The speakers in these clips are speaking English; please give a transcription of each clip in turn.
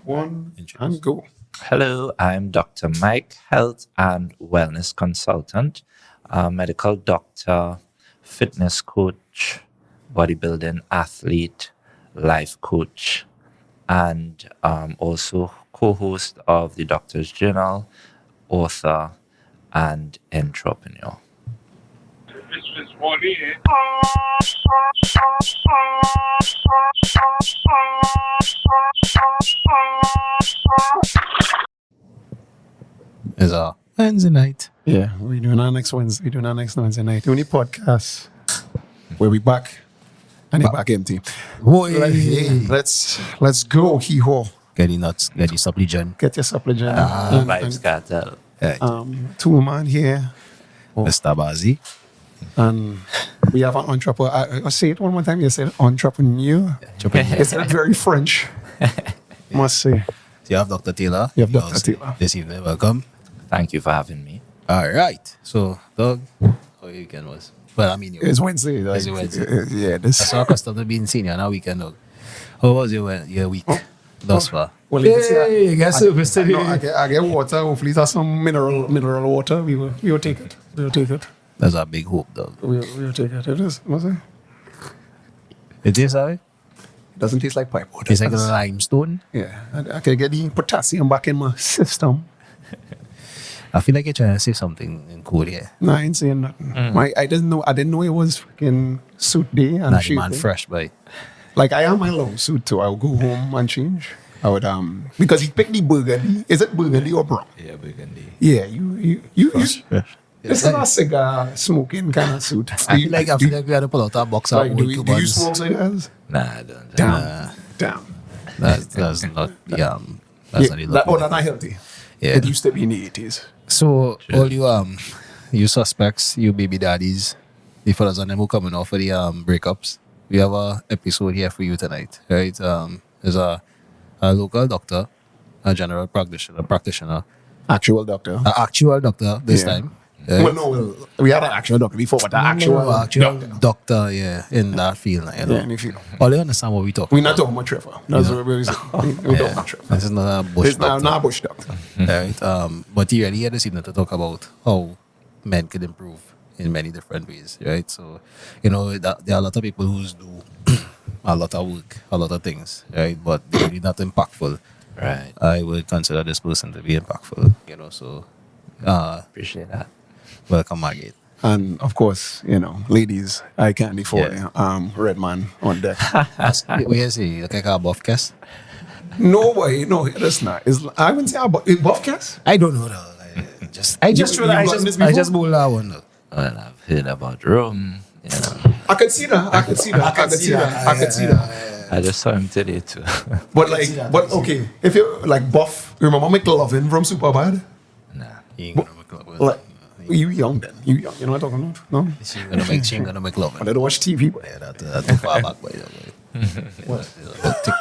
One, and go. Hello, I'm Dr. Mike, health and wellness consultant, medical doctor, fitness coach, bodybuilding athlete, life coach, and also co-host of the Doctor's Journal, author, and entrepreneur. It's a Wednesday night. Yeah, we're doing our next Wednesday. We're doing our next Wednesday night. Only podcast. Where we back. And it's back empty. Boy, Let's go. Hee-haw. get the nuts, get the supplement. Get your supplement. Vibes Cartel. Two man here. Mr. Bazi. And we have an entrepreneur. I say it one more time. You said entrepreneur. You said it very French. Must say. So you have Dr. Taylor. You have Dr. Taylor. This evening. Welcome. Thank you for having me. All right. So, Doug, how your weekend was? Well, I mean, It's Wednesday. Like, It's Wednesday. Yeah, this. I saw custom to being senior on a weekend, Doug. How was your week thus far? Well, you get service today. No, I get water. Hopefully, that's some mineral water. We will take it. We will take it. That's a big hope, Doug. We will take it. It is. What's it? It is, sorry? It doesn't taste like pipe water. It's like a limestone. Yeah, I can get the potassium back in my system. I feel like you're trying to say something in code here. No, I ain't saying nothing. I didn't know it was fucking suit day and Not the shit man day. fresh, but Like I have my long suit too. I'll go home and change. I would because he picked the burgundy. Is it burgundy or brown? Yeah, Burgundy. Yeah, you. fresh. It's not a cigar smoking kind of suit. I feel like we had to pull out our box out. Like, do you smoke cigars? Nah, I don't. Damn. That's not that's Yeah, not the look. that's not healthy. Yeah. It used to be in the 80s. So all you suspects, you baby daddies, the fellas on them who coming off for the breakups, we have a episode here for you tonight, right? There's a local doctor, a general practitioner, Actual doctor. an actual doctor this Yeah. time. Right? Well, we had an actual doctor before, but the actual doctor, yeah, in that field, you know. Yeah, and if you All you understand what we talk. we're not talking about Trevor. That's what we're saying. We talking about Trevor. This is not a bush It's doctor. not a bush doctor. Right? But he really had this evening to talk about how men could improve in many different ways, right? So, there are a lot of people who do a lot of work, a lot of things, right? But they're really not impactful. Right. I would consider this person to be impactful, so Appreciate that. welcome, Margaret. And of course, ladies, I can't afford Yeah. Red Man on deck. Where is he? Look like a buff cast? No way, no, that's not. I wouldn't say about buff cast. I don't know, though. I just bowl that one, though. Well, I've heard about Rome. I could see that. I could see that. I just saw him today too. But okay, if you're like buff, remember McLovin from Superbad? Nah. He ain't gonna make love. Like, you young then. You young. You know what I'm talking about? No? She ain't gonna make love. I don't watch TV, but Yeah, that's too far back, boy. What? TikTok.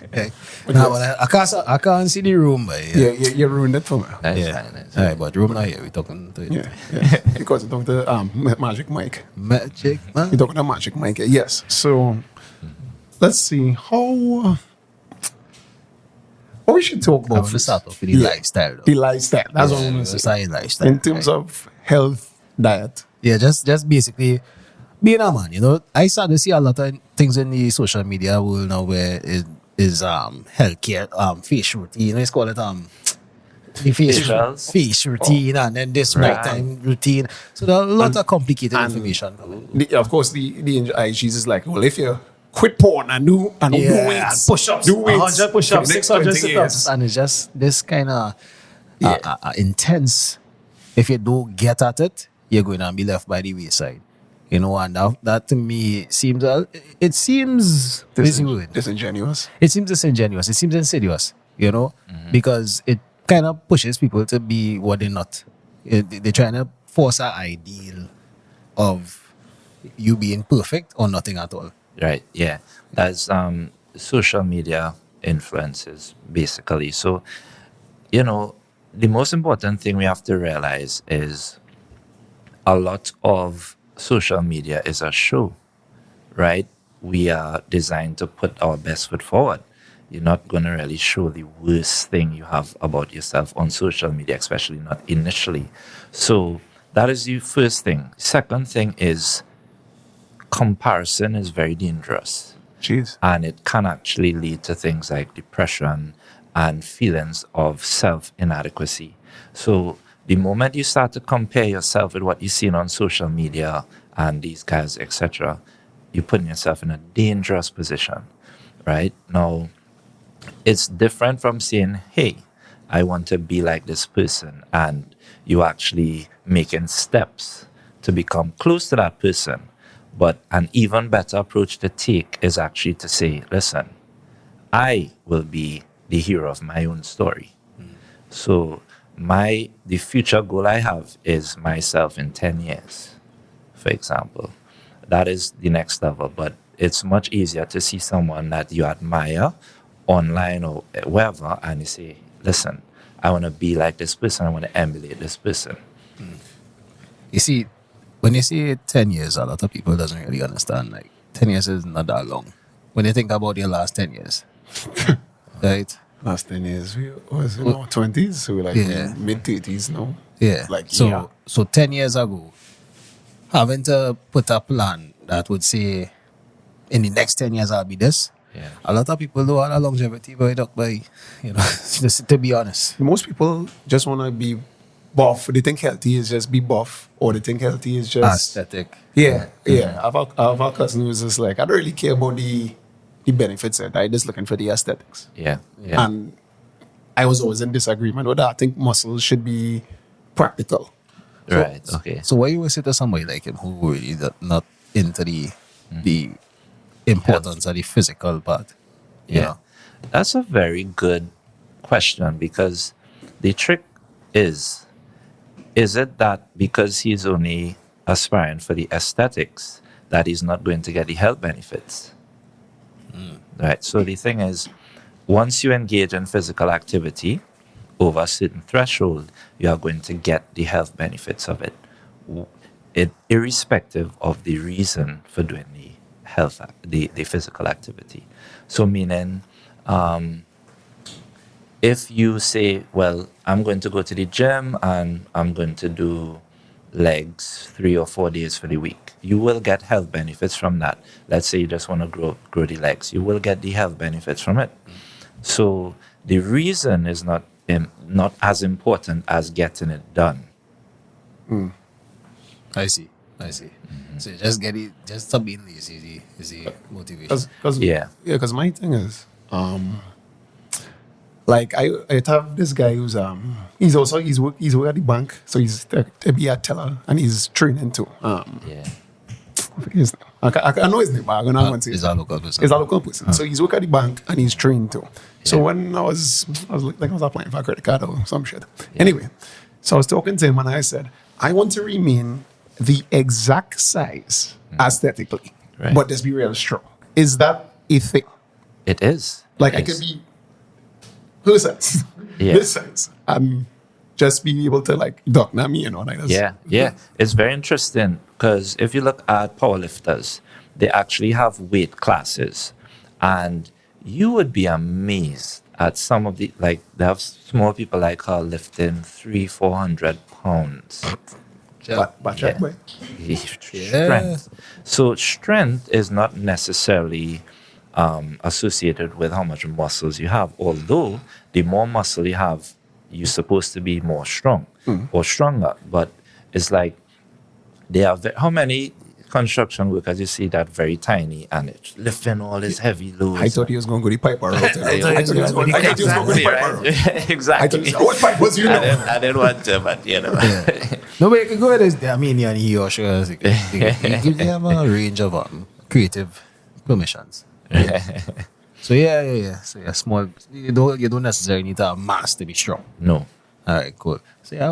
Okay. Nah, but I can't see the room, boy. yeah, you ruined it for me. That's Yeah. fine. That's All right, but room not here. We talking to it. Yeah. Because I'm talking to Magic Mike. Magic, man. You're talking to Magic Mike. Yes. So let's see how. What we should talk I about want to first. start off with the Yeah. lifestyle. Though. The lifestyle. That's what I want to say. Society lifestyle. In terms of health, diet. Yeah, just basically being a man, I started to see a lot of things in the social media world now where it is healthcare, face routine. Let's call it the Facials? face routine and then this Right. nighttime routine. So there are a lot of complicated information. Of course, the IGs is like, well, if you quit porn and do weights, push-ups, do weights, 100 push-ups, for the next 600 20 sit-ups, years. and it's just this kind of intense. If you don't get at it, you're going to be left by the wayside. And that to me seems Disingenuous. It seems disingenuous. It seems insidious, because it kind of pushes people to be what they're not. They're trying to force an ideal of you being perfect or nothing at all. Right. Yeah. That's social media influences basically. So, the most important thing we have to realize is a lot of social media is a show, right? We are designed to put our best foot forward. you're not going to really show the worst thing you have about yourself on social media, especially not initially. So that is the first thing. Second thing is comparison is very dangerous. Jeez. And it can actually lead to things like depression and feelings of self-inadequacy. So the moment you start to compare yourself with what you're seeing on social media and these guys, etc., you're putting yourself in a dangerous position, right? Now, it's different from saying, hey, I want to be like this person, and you actually making steps to become close to that person. But an even better approach to take is actually to say, listen, I will be the hero of my own story. So the future goal I have is myself in 10 years, for example. That is the next level, but it's much easier to see someone that you admire online or wherever, and you say, listen, I want to be like this person, I want to emulate this person. You see, when you say 10 years, a lot of people doesn't really understand. Like, 10 years is not that long. When you think about your last 10 years, right? Last 10 years, we was in our 20s, so we're like mid-30s now. Yeah. Like, so 10 years ago, having to put a plan that would say, in the next 10 years, I'll be this. Yeah. A lot of people don't have a longevity by, just to be honest. Most people just want to be buff. They think healthy is just be buff, or they think healthy is just Aesthetic. Yeah. I have a cousin who's just like, I don't really care about the benefits. I'm just looking for the aesthetics. Yeah. And I was always in disagreement with that. I think muscles should be practical. Right. Okay. So what you would say to somebody like him who really not into the importance of the physical part? you Yeah. know? That's a very good question, because the trick is it that because he's only aspiring for the aesthetics that he's not going to get the health benefits? Right. So the thing is, once you engage in physical activity over a certain threshold, you are going to get the health benefits of it, irrespective of the reason for doing the physical activity. So meaning, if you say, well, I'm going to go to the gym and I'm going to do legs 3 or 4 days for the week, you will get health benefits from that. Let's say you just want to grow the legs, you will get the health benefits from it. So the reason is not as important as getting it done. I see. So just get it, just stop being lazy is the motivation. Because my thing is, like I have this guy who's he's work at the bank, so he's a BR teller and he's training too. I forget his name. I know his name, but I'm not going to say He's a local person. He's a local person. So he's work at the bank and he's trained too. So when I was applying for a credit card or some shit. Anyway, so I was talking to him and I said, I want to remain the exact size aesthetically, but just be real strong. Is that a thing? It is. Like I could be her size, this size, and just be able to like duck me, like that. Yeah. It's very interesting because if you look at powerlifters, they actually have weight classes, and you would be amazed at some of the, like, they have small people like her lifting 300-400 pounds. Strength. So strength is not necessarily associated with how much muscles you have. Although the more muscle you have, you're supposed to be more strong or stronger. But it's like they have how many construction workers you see that very tiny and it's lifting all this heavy loads. I thought he was going to go the piper route. I thought he was going to go the piper route. Exactly. What pipe was you know? I didn't want to, but No, but you can go with this. I mean, he or she, they have a range of creative permissions. Right? So yeah. So small. You don't necessarily need to have mass to be strong. No. All right, cool. So I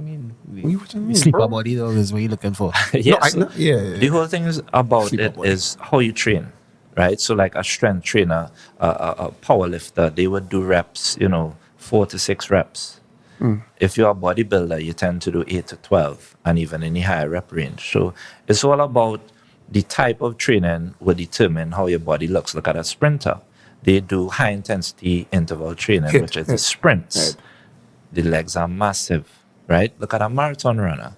mean, What you mean, sleeper bro? body though is what you're looking for. The whole thing is about Sleeper it body. is how you train, right? So like a strength trainer, a power lifter, they would do reps, 4 to 6 reps. If you're a bodybuilder, you tend to do 8 to 12, and even in the higher rep range. So it's all about the type of training will determine how your body looks. Look at a sprinter. they do high intensity interval training, Hit, which is the hit. sprints. Right. The legs are massive, right? Look at a marathon runner,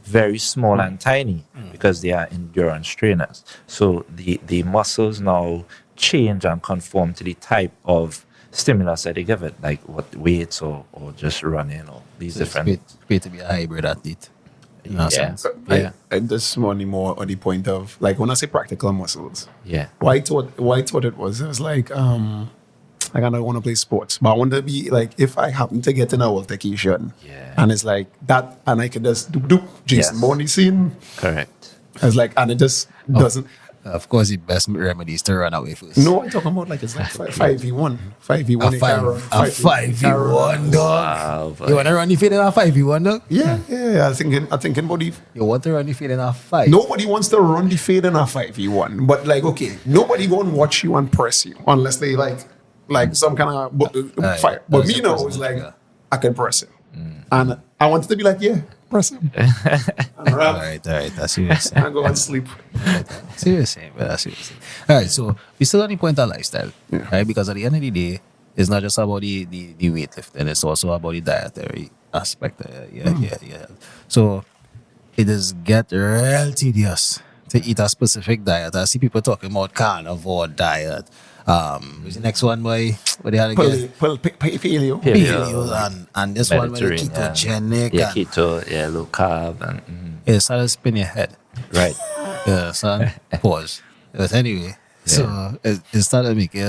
very small and tiny because they are endurance trainers. So the muscles now change and conform to the type of stimulus that they give it, like what weights or just running or these So different. it's paid to be a hybrid athlete. In that Yeah. sense. Yeah. I just want more on the point of like when I say practical muscles. Yeah. Why I thought it was like I don't want to play sports, but I want to be like if I happen to get in a altercation, Yeah. and it's like that, and I can just doop Jason Yes. Bourne scene. Correct. It's like, and it just doesn't. Of course, the best remedy is to run away first. No, I'm talking about like it's like 5v1, 5v1. A 5v1, dog. Wow, You want to run the field in a 5v1, dog? Yeah. I'm thinking about the. You want to run the field in a 5? Nobody wants to run the fade in a 5v1, but like, okay, nobody gonna watch you and press you unless they like some kind of fire. But that's me a now person, is like yeah. I can press him, and I wanted to be like, yeah, press him, and All rap right. That's what you're saying. and go and sleep. See what you're saying, but that's what you're saying. All right, so we still on the point of lifestyle, Yeah. right? Because at the end of the day, it's not just about the weightlifting, it's also about the dietary aspect. Yeah. So it does get real tedious to eat a specific diet. I see people talking about carnivore diet. What's the next one, boy? What they had again? Paleo. Paleo and this one, where the Mediterranean. ketogenic. Yeah, and keto, yeah, low carb, and it started to spin your head. right. Yeah, son. Pause. But anyway, so it started to make you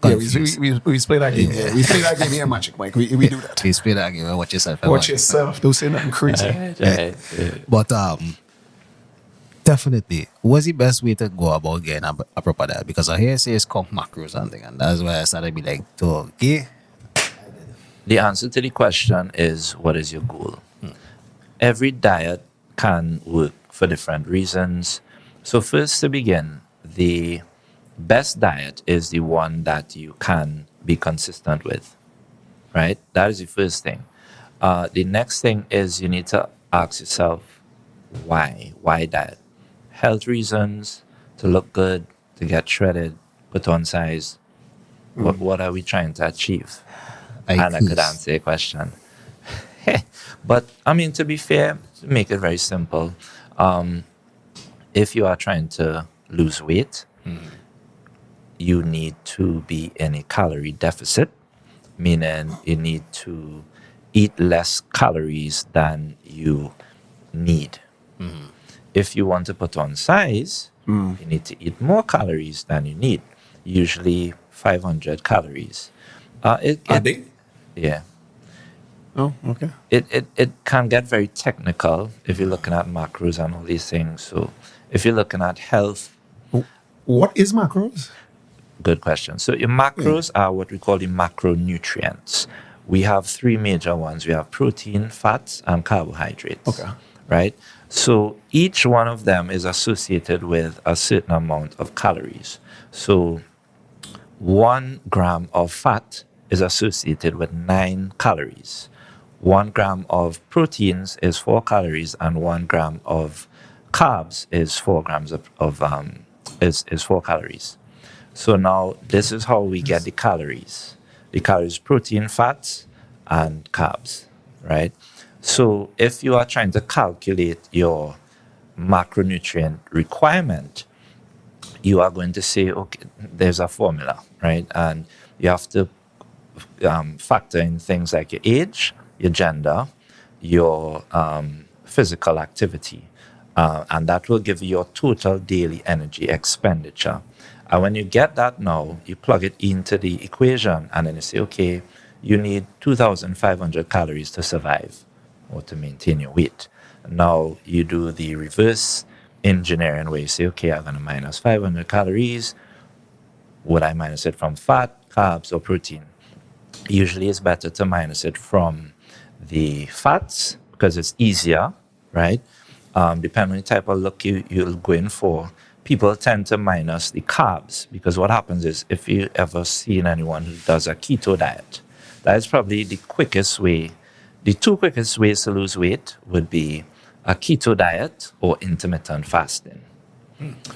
Yeah, confused. we play that game. Yeah. We play that game here, Magic Mike. We do that. Please play that game and watch yourself. Watch yourself. Don't say nothing crazy. Right. But definitely, what's the best way to go about getting a proper diet? Because I hear you say it's called macros and thing, and that's why I started to be like, okay. The answer to the question is, what is your goal? Every diet can work for different reasons. So first to begin, the best diet is the one that you can be consistent with, right? That is the first thing. The next thing is you need to ask yourself, why? Why diet? Health reasons, to look good, to get shredded, put on size. What are we trying to achieve? And I could answer your question. But, I mean, to be fair, to make it very simple, if you are trying to lose weight, you need to be in a calorie deficit, meaning you need to eat less calories than you need. If you want to put on size, you need to eat more calories than you need, usually 500 calories. A day? Yeah. Oh, okay. It can get very technical if you're looking at macros and all these things. So if you're looking at health, What is macros? good question. So your macros are what we call the macronutrients. We have three major ones. We have protein, fats, and carbohydrates. Okay. Right? So each one of them is associated with a certain amount of calories. So 1 gram of fat is associated with 9 calories. 1 gram of proteins is 4 calories, and 1 gram of carbs is 4 grams is 4 calories. So now this is how we get the calories. The calories, protein, fats, and carbs, right? So if you are trying to calculate your macronutrient requirement, you are going to say, okay, there's a formula, right? And you have to factor in things like your age, your gender, your physical activity, and that will give you your total daily energy expenditure. And when you get that now, you plug it into the equation, and then you say, okay, you need 2,500 calories to survive or to maintain your weight. Now you do the reverse engineering where you say, okay, I'm going to minus 500 calories. Would I minus it from fat, carbs, or protein? Usually it's better to minus it from the fats because it's easier, right? Depending on the type of look you'll go in for, people tend to minus the carbs because what happens is if you ever seen anyone who does a keto diet, that is probably the quickest way. The two quickest ways to lose weight would be a keto diet or intermittent fasting,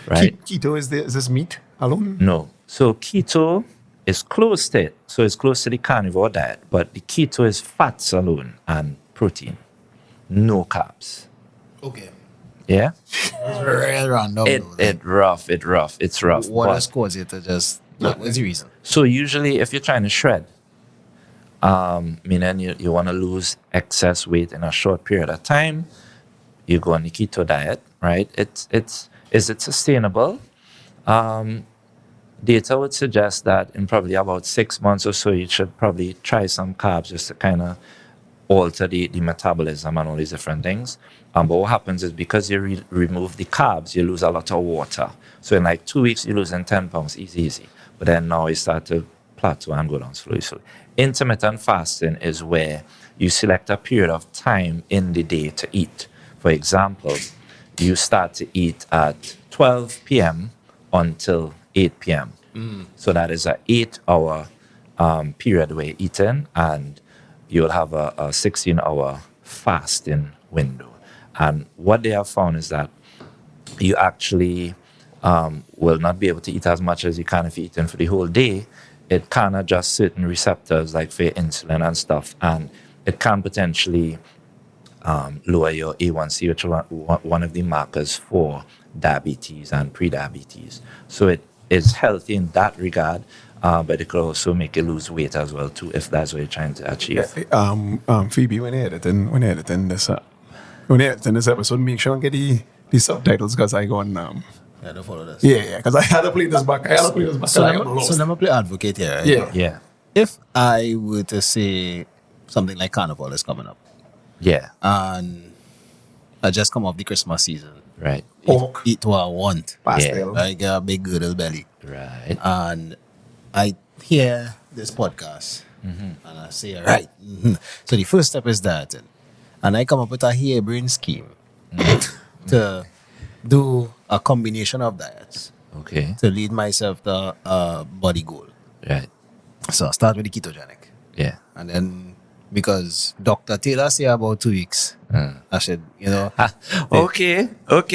right? Keto is this meat alone? No. So keto it's close to it. So it's close to the carnivore diet. But the keto is fats alone and protein, no carbs. Okay. Yeah? It's very random. It's rough. It's rough. What But- has caused you to just... What's the reason? So usually if you're trying to shred, meaning you want to lose excess weight in a short period of time, you go on the keto diet, right? Is it sustainable? Data would suggest that in probably about 6 months or so, you should probably try some carbs just to kind of alter the metabolism and all these different things. But what happens is because you remove the carbs, you lose a lot of water. So in like 2 weeks, you're losing 10 pounds, easy. But then now you start to plateau and go down slowly. Intermittent fasting is where you select a period of time in the day to eat. For example, you start to eat at 12 p.m. until 8 p.m. So that is an 8-hour period where you're eating, and you'll have a 16-hour fasting window. And what they have found is that you actually will not be able to eat as much as you can if you're eating for the whole day. It can adjust certain receptors like for your insulin and stuff, and it can potentially lower your A1C, which is one of the markers for diabetes and pre-diabetes. So it is healthy in that regard, but it could also make you lose weight as well too, if that's what you're trying to achieve. Phoebe, when you're editing this episode, make sure and get the subtitles, because I go on. Yeah, don't follow this. Yeah, because I had to play this back. So let me play advocate here. Right? Yeah. Yeah, If I were to say something like Carnival is coming up, yeah, and I just come off the Christmas season, right, Pork, eat what I want. pastel. I get a big girdle belly, right. and I hear this podcast, and I say, right. So the first step is that, and I come up with a harebrained scheme to do a combination of diets Okay, to lead myself to a body goal. right, So I start with the ketogenic, yeah, and then because Dr. Taylor say about 2 weeks, I should, okay,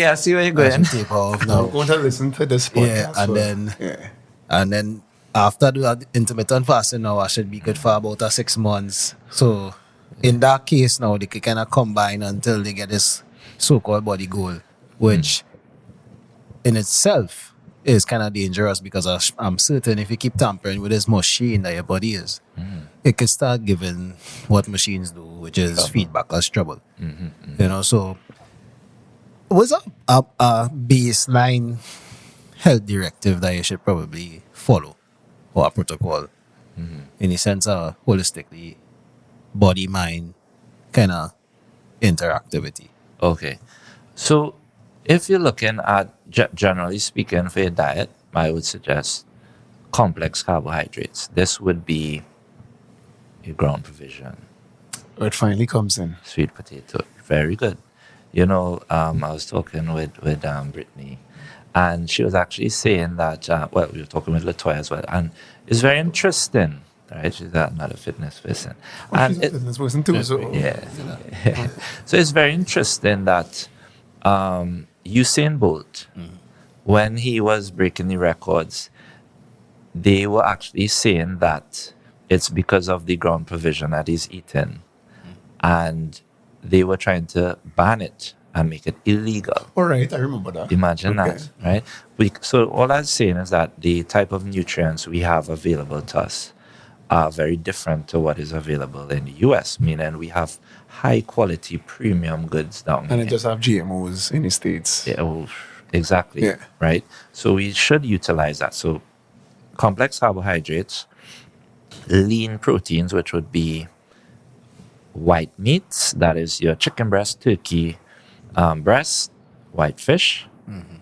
I see where you're I going. should taper off I'm now. going to listen to this podcast. And then after the intermittent fasting now, I should be good for about 6 months. So in that case now, they can kind of combine until they get this so-called body goal, which in itself is kind of dangerous, because I'm certain if you keep tampering with this machine that your body is, it can start giving what machines do, which is feedback as trouble. So what's a baseline health directive that you should probably follow, or a protocol, in the sense of holistically body mind kind of interactivity? Okay, so if you're looking at generally speaking for your diet, I would suggest complex carbohydrates. This would be your ground provision, It finally comes in. sweet potato, very good. I was talking with Brittany, and she was actually saying that, we were talking with Latoya as well, and it's very interesting, right? She's another fitness person. And She's a business person too, so yeah. So it's very interesting that Usain Bolt, when he was breaking the records, they were actually saying that it's because of the ground provision that he's eating. And they were trying to ban it and make it illegal. all right, I remember that. Imagine Okay. that, right? So all I'm saying is that the type of nutrients we have available to us are very different to what is available in the US, meaning we have high quality premium goods down And here. it just have GMOs in the States. Yeah, exactly, Yeah. right? So we should utilize that. So complex carbohydrates, lean proteins, which would be white meats, that is your chicken breast, turkey breast, white fish.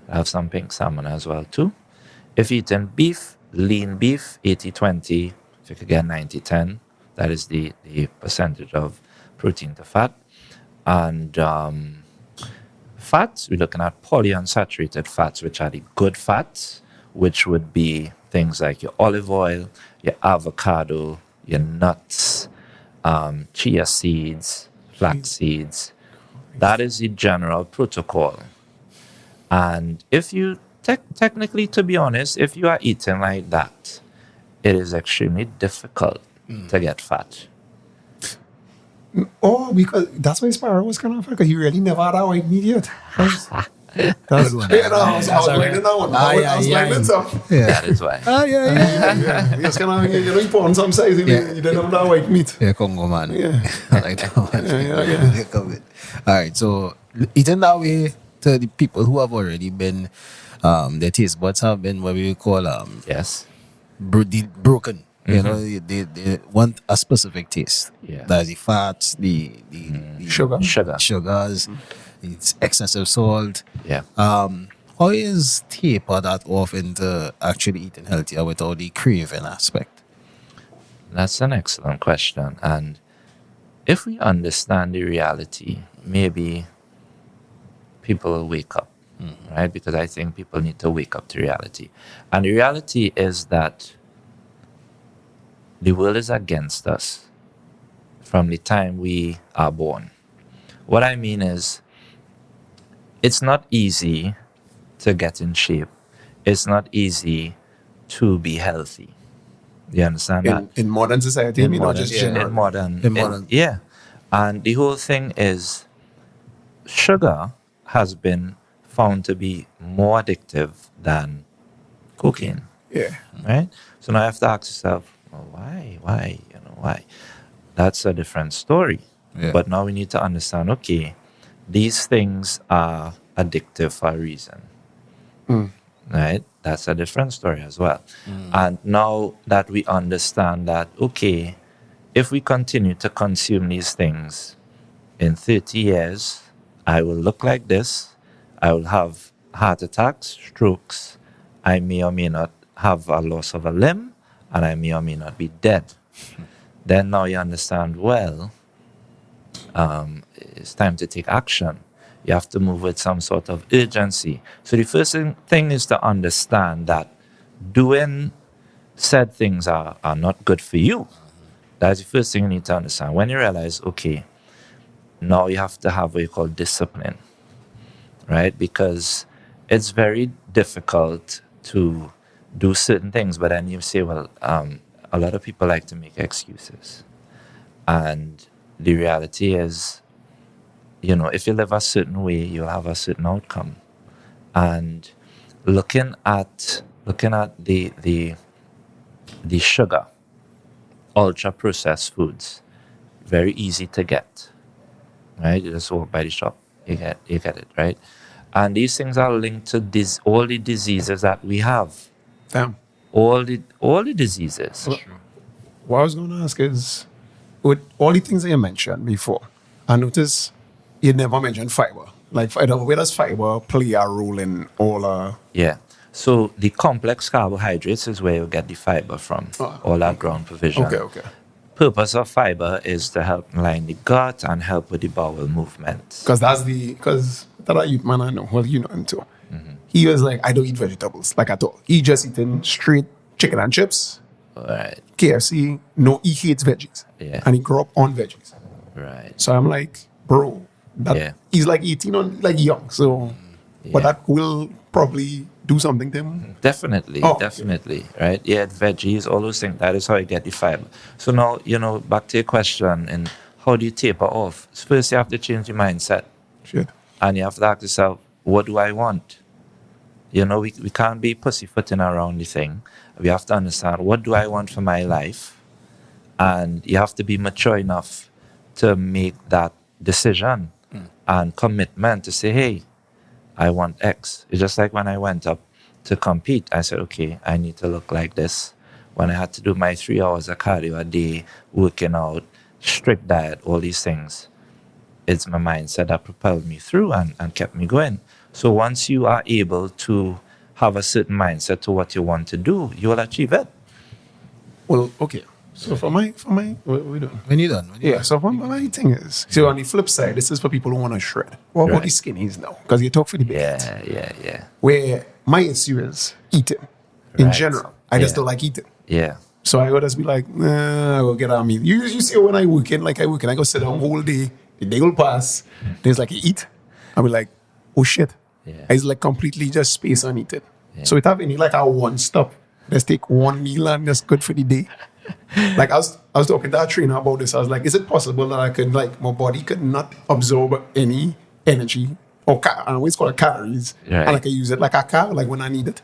I have some pink salmon as well too. If you're eating beef, lean beef, 80-20, if you could get 90-10, that is the percentage of protein to fat. And fats, we're looking at polyunsaturated fats, which are the good fats, which would be things like your olive oil, your avocado, your nuts, chia seeds, flax seeds. That is the general protocol. And if you, technically, to be honest, if you are eating like that, it is extremely difficult to get fat. Oh, because that's why Sparrow was kind of because you really never had a white meat yet. That's Good one. yeah, no, I was learning that one. I was learning stuff. That is why. Yeah, just kind of you put on some size, you didn't have that white meat. Yeah, Congo man. Yeah. I like that one. Yeah. All right, so eating that way to the people who have already been, their taste buds have been what we call Yes. broken. You know, they want a specific taste. Yeah. That's the fats, the Sugar. sugars, it's excessive salt. Yeah. How is taper that off into actually eating healthier without the craving aspect? That's an excellent question. And if we understand the reality, maybe people will wake up, right? Because I think people need to wake up to reality. And the reality is that the world is against us from the time we are born. What I mean is, it's not easy to get in shape. It's not easy to be healthy. You understand that? In modern society, not just general. In modern. Yeah. And the whole thing is, sugar has been found to be more addictive than cocaine. Yeah. Right? So now you have to ask yourself, well, why? Why? That's a different story. Yeah. But now we need to understand, okay, these things are addictive for a reason. Right? That's a different story as well. And now that we understand that, okay, if we continue to consume these things, in 30 years, I will look like this, I will have heart attacks, strokes, I may or may not have a loss of a limb, and I may or may not be dead. Then now you understand, well, it's time to take action. You have to move with some sort of urgency. So the first thing is to understand that doing said things are not good for you. That's the first thing you need to understand. When you realize, okay, now you have to have what you call discipline, right? Because it's very difficult to do certain things, but then you say, well, a lot of people like to make excuses. And the reality is, if you live a certain way, you'll have a certain outcome. And looking at the sugar, ultra processed foods, very easy to get, right? You just walk by the shop, you get it, right? And these things are linked to all the diseases that we have. Damn. All the diseases. What I was going to ask is, with all the things that you mentioned before, I noticed you never mentioned fiber. Like, where does fiber play a role in all? Yeah. So the complex carbohydrates is where you get the fiber from, all that ground provision. Okay. Purpose of fiber is to help line the gut and help with the bowel movement. Because that youth man I know, well, you know him too. He was like, I don't eat vegetables, like at all. He just eating straight chicken and chips, Right. KFC. No, he hates veggies. Yeah. And he grew up on veggies. Right. So I'm like, bro, he's like 18 on like young. So, but that will probably do something to him. Definitely, right? Yeah, veggies, all those things. That is how you get the fiber. So now, back to your question, and how do you taper off? First, you have to change your mindset. Shit. And you have to ask yourself, what do I want? We can't be pussyfooting around the thing. We have to understand, what do I want for my life? And you have to be mature enough to make that decision and commitment to say, hey, I want X. It's just like when I went up to compete, I said, okay, I need to look like this. When I had to do my 3 hours of cardio a day, working out, strict diet, all these things, it's my mindset that propelled me through and kept me going. So once you are able to have a certain mindset to what you want to do, you will achieve it. Well, okay. So for my, what are we doing? When you done? So for my thing is, so on the flip side, this is for people who want to shred. What about the skinnies now? Because you talk for the big Yeah. Where my issue is eating in general. I just don't like eating. Yeah. So I would just be like, nah, I will get on me. You see when I work in, I go sit down whole day, the day will pass, there's like you eat. I'll be like, oh shit. Yeah. It's like completely just space on eating. Yeah. So it have any like a one stop Let's take one meal and that's good for the day. Like I was talking to our trainer about this. I was like, is it possible that I could like my body could not absorb any energy or I always call it calories, Right. and I can use it like a car, like when I need it.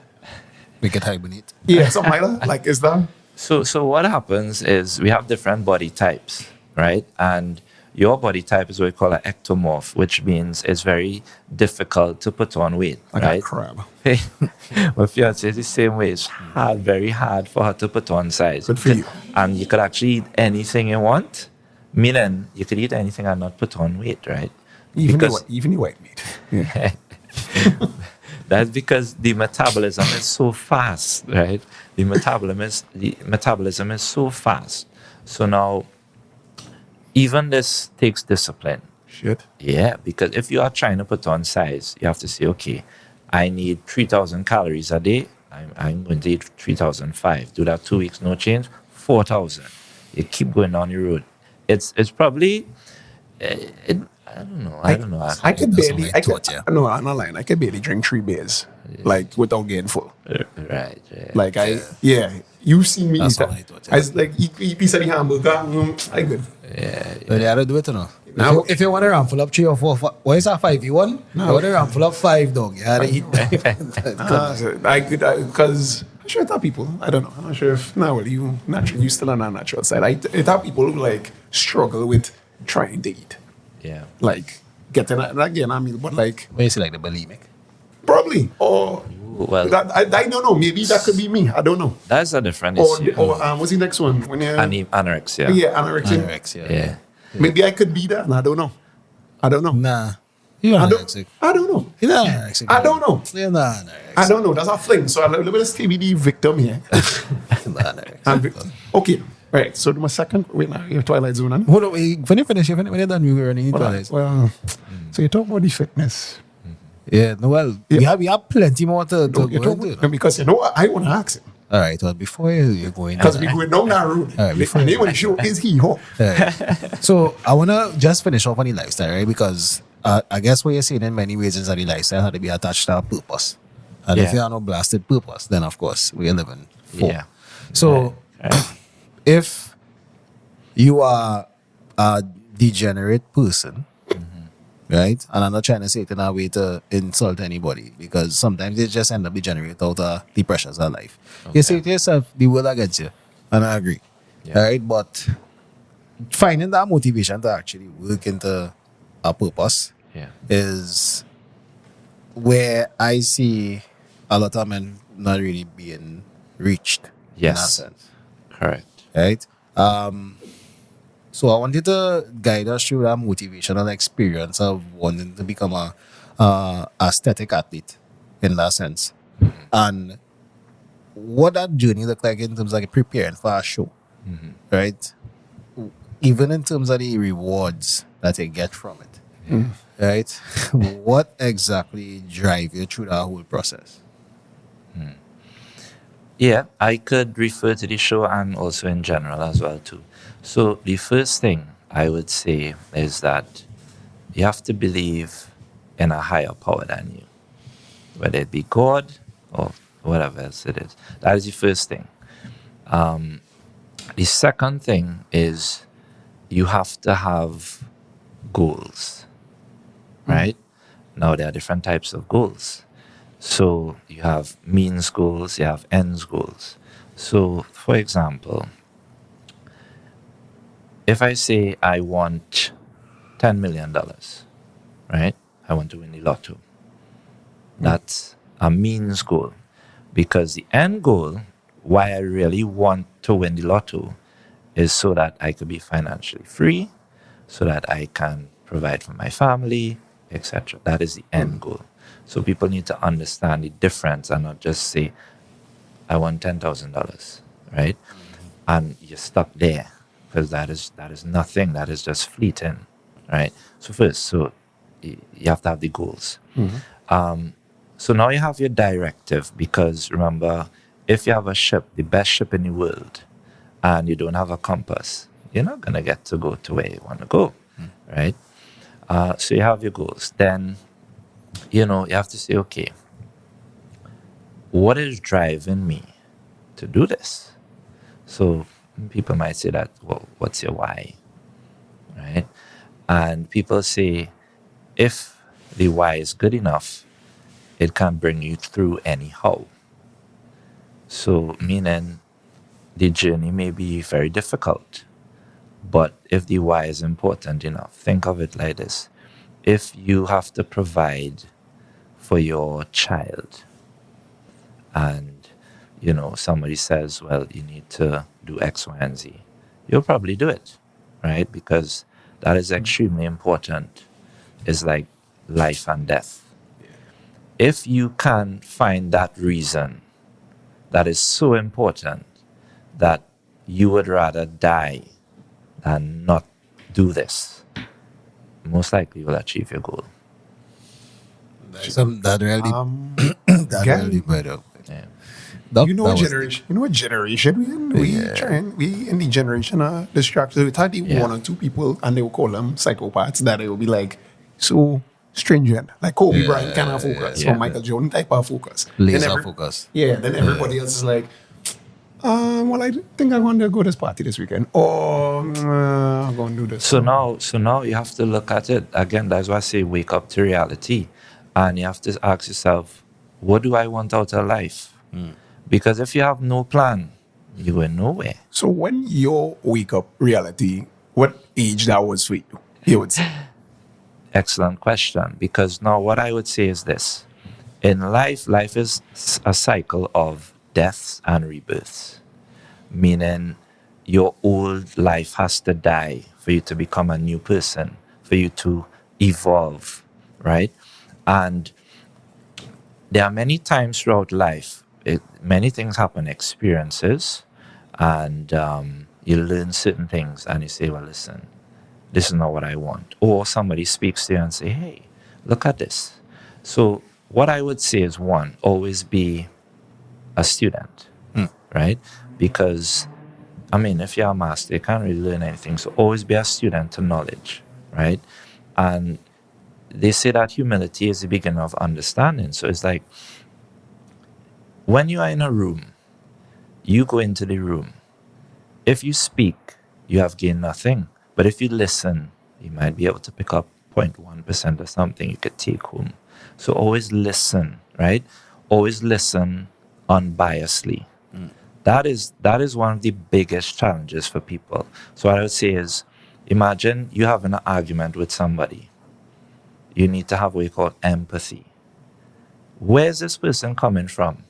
Make it hibernate. Yeah, something like that. Like is that? So what happens is we have different body types, right? And your body type is what we call an ectomorph, which means it's very difficult to put on weight, Like right? a crab. My fiance is the same way. It's hard, very hard for her to put on size. Good for you. And you could actually eat anything you want, meaning you could eat anything and not put on weight, right? Even Because- the white meat. Yeah. That's because the metabolism is so fast, right? The metabolism is so fast. So now, even this takes discipline. Shit. Yeah, because if you are trying to put on size, you have to say, okay, I need 3,000 calories a day. I'm going to eat 3,005. Do that 2 weeks, no change, 4,000. You keep going down the road. It's probably, I don't know. I could That's barely. what I thought, yeah. No, I'm not lying. I could barely drink 3 beers, like without getting full. Right. Like you see me. That's eat what that. I thought, yeah. I like eat piece of the hamburger. I good. But they had to do it, you know. Now- If you want to ramp full up 3 or 4, what is that 5? You want? No. You want to ramp full up 5, dog. You had to eat. I could because I'm sure it's not people. I don't know. I'm not sure if you natural. You still on the natural side. I thought people who like struggle with trying to eat, Yeah. like getting again. I mean, but like What you say, like the bulimic? probably or Well, that, I don't know. Maybe that could be me. I don't know. that's a different Or issue. what's the next one? When you Anorexia. yeah, anorexia. Anorexia. Yeah. Maybe I could be that, and I don't know. I don't know. Nah. You're I anorexic. don't know. You're not anorexic. I don't know. You're not anorexic. I don't know. That's a fling. So a little bit of TBD victim here. You're not anorexic. Okay. Right. So my second. Wait now. Your Twilight Zone. Huh? Hold on, when you finish, when you're done, we were running into this. Well, so you talk about the fitness. Yeah, no, well, Yeah. we have plenty more to go You talk into. about, because you know what? I want to ask him. All right, well, before you go into Because we that, going down that road. All right, before And you they want to show is he ho. Alright. So I want to just finish off on the lifestyle, right? Because I guess what you're saying in many ways is that the lifestyle had to be attached to a purpose. And if Yeah. you have no blasted purpose, then of course we are living for. Yeah. So if you are a degenerate person, right? And I'm not trying to say it in a way to insult anybody because sometimes they just end up degenerate out of the pressures of life. You say to yourself, the world against you. And I agree. Yeah. Right? But finding that motivation to actually work into a purpose Yeah. is where I see a lot of men not really being reached in that Yes. sense. Correct. Right? So I wanted to guide us through that motivational experience of wanting to become a aesthetic athlete in that sense. And what that journey looked like in terms of like preparing for a show. Right? Even in terms of the rewards that you get from it. Right? What exactly drive you through that whole process? Yeah, I could refer to the show and also in general as well too. So the first thing I would say is that you have to believe in a higher power than you, whether it be God or whatever else it is. That is the first thing. The second thing is you have to have goals, right? Now there are different types of goals. So you have means goals, you have ends goals. So, for example, if I say I want $10 million, right? I want to win the lotto. That's a means goal. Because the end goal, why I really want to win the lotto, is so that I could be financially free, so that I can provide for my family, etc. That is the end goal. So people need to understand the difference and not just say, I want $10,000, right? And you're stuck there because that is nothing. That is just fleeting, right? So first, you have to have the goals. So now you have your directive because remember, if you have a ship, the best ship in the world, and you don't have a compass, you're not going to get to go to where you want to go, right? So you have your goals. Then, you have to say, okay, what is driving me to do this. So people might say that, well, what's your why? Right? And people say, if the why is good enough, it can bring you through anyhow. So, meaning the journey may be very difficult, but if the why is important enough, think of it like this. If you have to provide for your child and, somebody says, well, you need to do X, Y, and Z, you'll probably do it, right? Because that is extremely important. It's like life and death. If you can find that reason that is so important that you would rather die than not do this, most likely you'll achieve your goal. That really, that Again, really better. Yeah. You know what generation we in? We in the generation of distracted. We thought the one or two people, and they will call them psychopaths, that it will be like so stringent. Like Kobe Bryant kind of focus, or Michael Jordan type of focus. Laser focus. Yeah, then everybody else is like, well, I think I want to go to this party this weekend. Or I'm going to do this. So now you have to look at it. Again, that's why I say wake up to reality. And you have to ask yourself, what do I want out of life? Because if you have no plan, you go nowhere. So when you wake up reality, what age that was for you? You would say. Excellent question. Because now what I would say is this. In life is a cycle of deaths and rebirths. Meaning your old life has to die for you to become a new person, for you to evolve, right? And there are many times throughout life, many things happen, experiences, and you learn certain things and you say, well, listen, this is not what I want. Or somebody speaks to you and say, hey, look at this. So what I would say is, one, always be a student, right? Because, if you're a master, you can't really learn anything. So always be a student to knowledge, right? And they say that humility is the beginning of understanding. So it's like, when you are in a room, you go into the room. If you speak, you have gained nothing. But if you listen, you might be able to pick up 0.1% of something you could take home. So always listen, right? Always listen unbiasedly. That is one of the biggest challenges for people. So what I would say is, imagine you having an argument with somebody. You need to have what you call empathy. Where is this person coming from?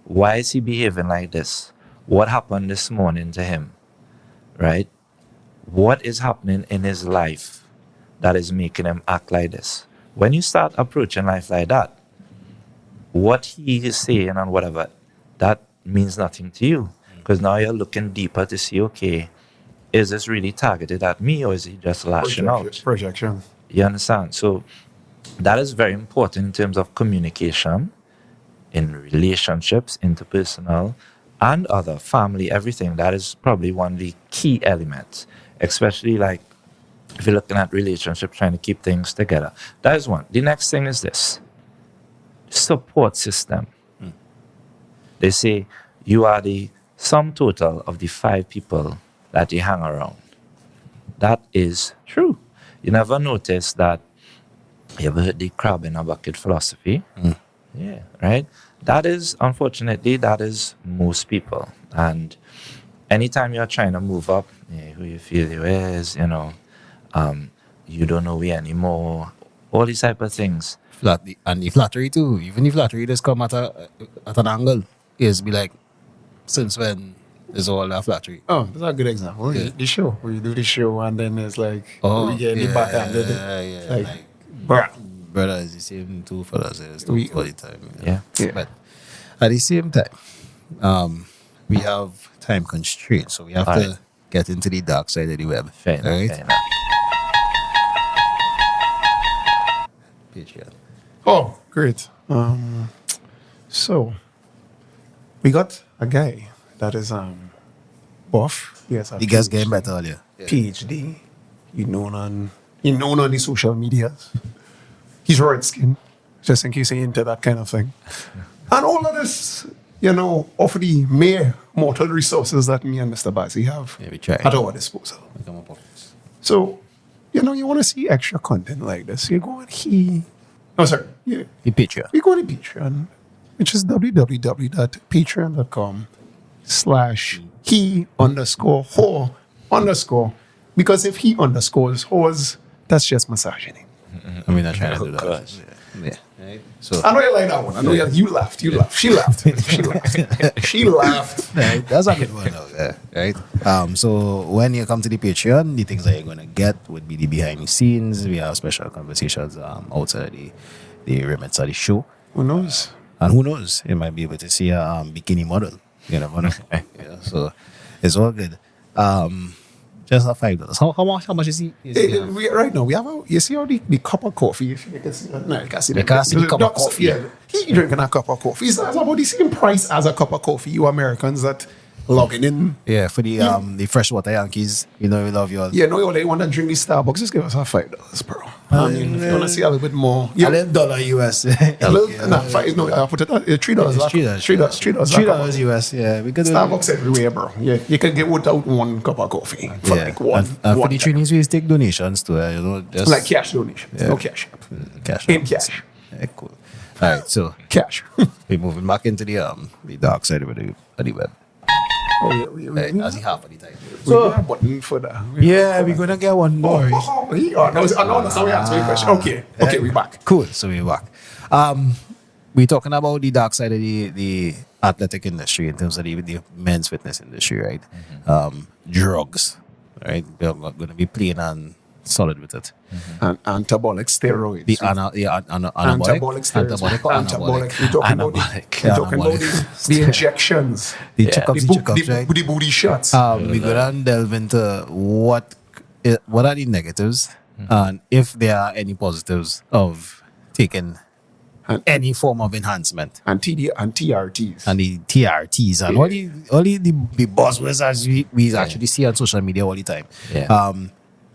Why is he behaving like this? What happened this morning to him? Right? What is happening in his life that is making him act like this? When you start approaching life like that, what he is saying and whatever, that means nothing to you. Because now you're looking deeper to see, okay, is this really targeted at me or is he just lashing out? Projection. You understand? So that is very important in terms of communication, in relationships, interpersonal, and other, family, everything. That is probably one of the key elements, especially like if you're looking at relationships, trying to keep things together. That is one. The next thing is this. Support system. They say you are the sum total of the 5 people that you hang around. That is true. You never notice that. You ever heard the crab in a bucket philosophy? Yeah, right? That is, unfortunately, that is most people. And anytime you're trying to move up, who you feel you is, you don't know we anymore, all these type of things. And the flattery too. Even the flattery just come at an angle. Is be like, since when is all that flattery? Oh, that's a good example. Yeah. The show, where you do the show and then it's like, we get the back end of it. Like, brother, it's the same two fellas. It's all the time. Yeah. But at the same time, we have time constraints, so we have to get into the dark side of the web. Fair enough, right? fair enough. Patreon. oh, great. So we got a guy that is buff. Yes, The guy's getting better earlier. PhD. He known on the social medias. He's red skin, just in case you're into that kind of thing. And all of this, of the mere mortal resources that me and Mr. Bazzi have Yeah, we try. at our disposal. Become a podcast. So, you want to see extra content like this, you go on The picture. we go on Patreon, which is www.patreon.com/he_ho_, because if he underscores hos, that's just misogyny. I mean, I'm trying to do Of that. course. Yeah. Right? So I know you like that one. I know you laughed. She laughed. She laughed. right, that's a good one though, yeah, right? So when you come to the Patreon, the things that you're gonna get would be the behind the scenes. We have special conversations outside the remits of the show. Who knows? And who knows, you might be able to see a bikini model. You never know. Yeah, so it's all good. Just a $5. How much is he? Right now, we have you see how the cup of coffee, if you can see that. No, you can't see You can't see the cup of Ducks, coffee. Yeah, he drinking a cup of coffee. It's about the same price as a cup of coffee. You Americans that logging in. Yeah, for the freshwater Yankees, we love your They want to drink the Starbucks, just give us our $5, bro. I mean, if you want to see a little bit more. a little dollar US. A little, nah, $5, no, I put it at $3. $3 US, yeah. We could do Starbucks everywhere, bro. Yeah, you can get without one cup of coffee for like one. And for one the trainings, we take donations too. Just like cash donations, Yeah. no cash. cash. In cash. Yeah, cool. All right, so Cash. we're moving back into the dark side of the web. Oh, Right, as he half of the time. So, a button for that. Yeah, we're gonna get one more. No, that's how we answer your question. Okay, we back. Cool. So we're back. We're talking about the dark side of the athletic industry in terms of the men's fitness industry, right? Drugs, right? We're going to be plain and solid with it. And anabolic steroids. The anabolic steroids. Anabolic or anabolic? We're talking about the injections. The checkups, right? The booty shots. We're going to delve into what are the negatives and if there are any positives of taking any form of enhancement. And TRTs. And the TRTs and all the buzzwords as we actually see on social media all the time. Yeah.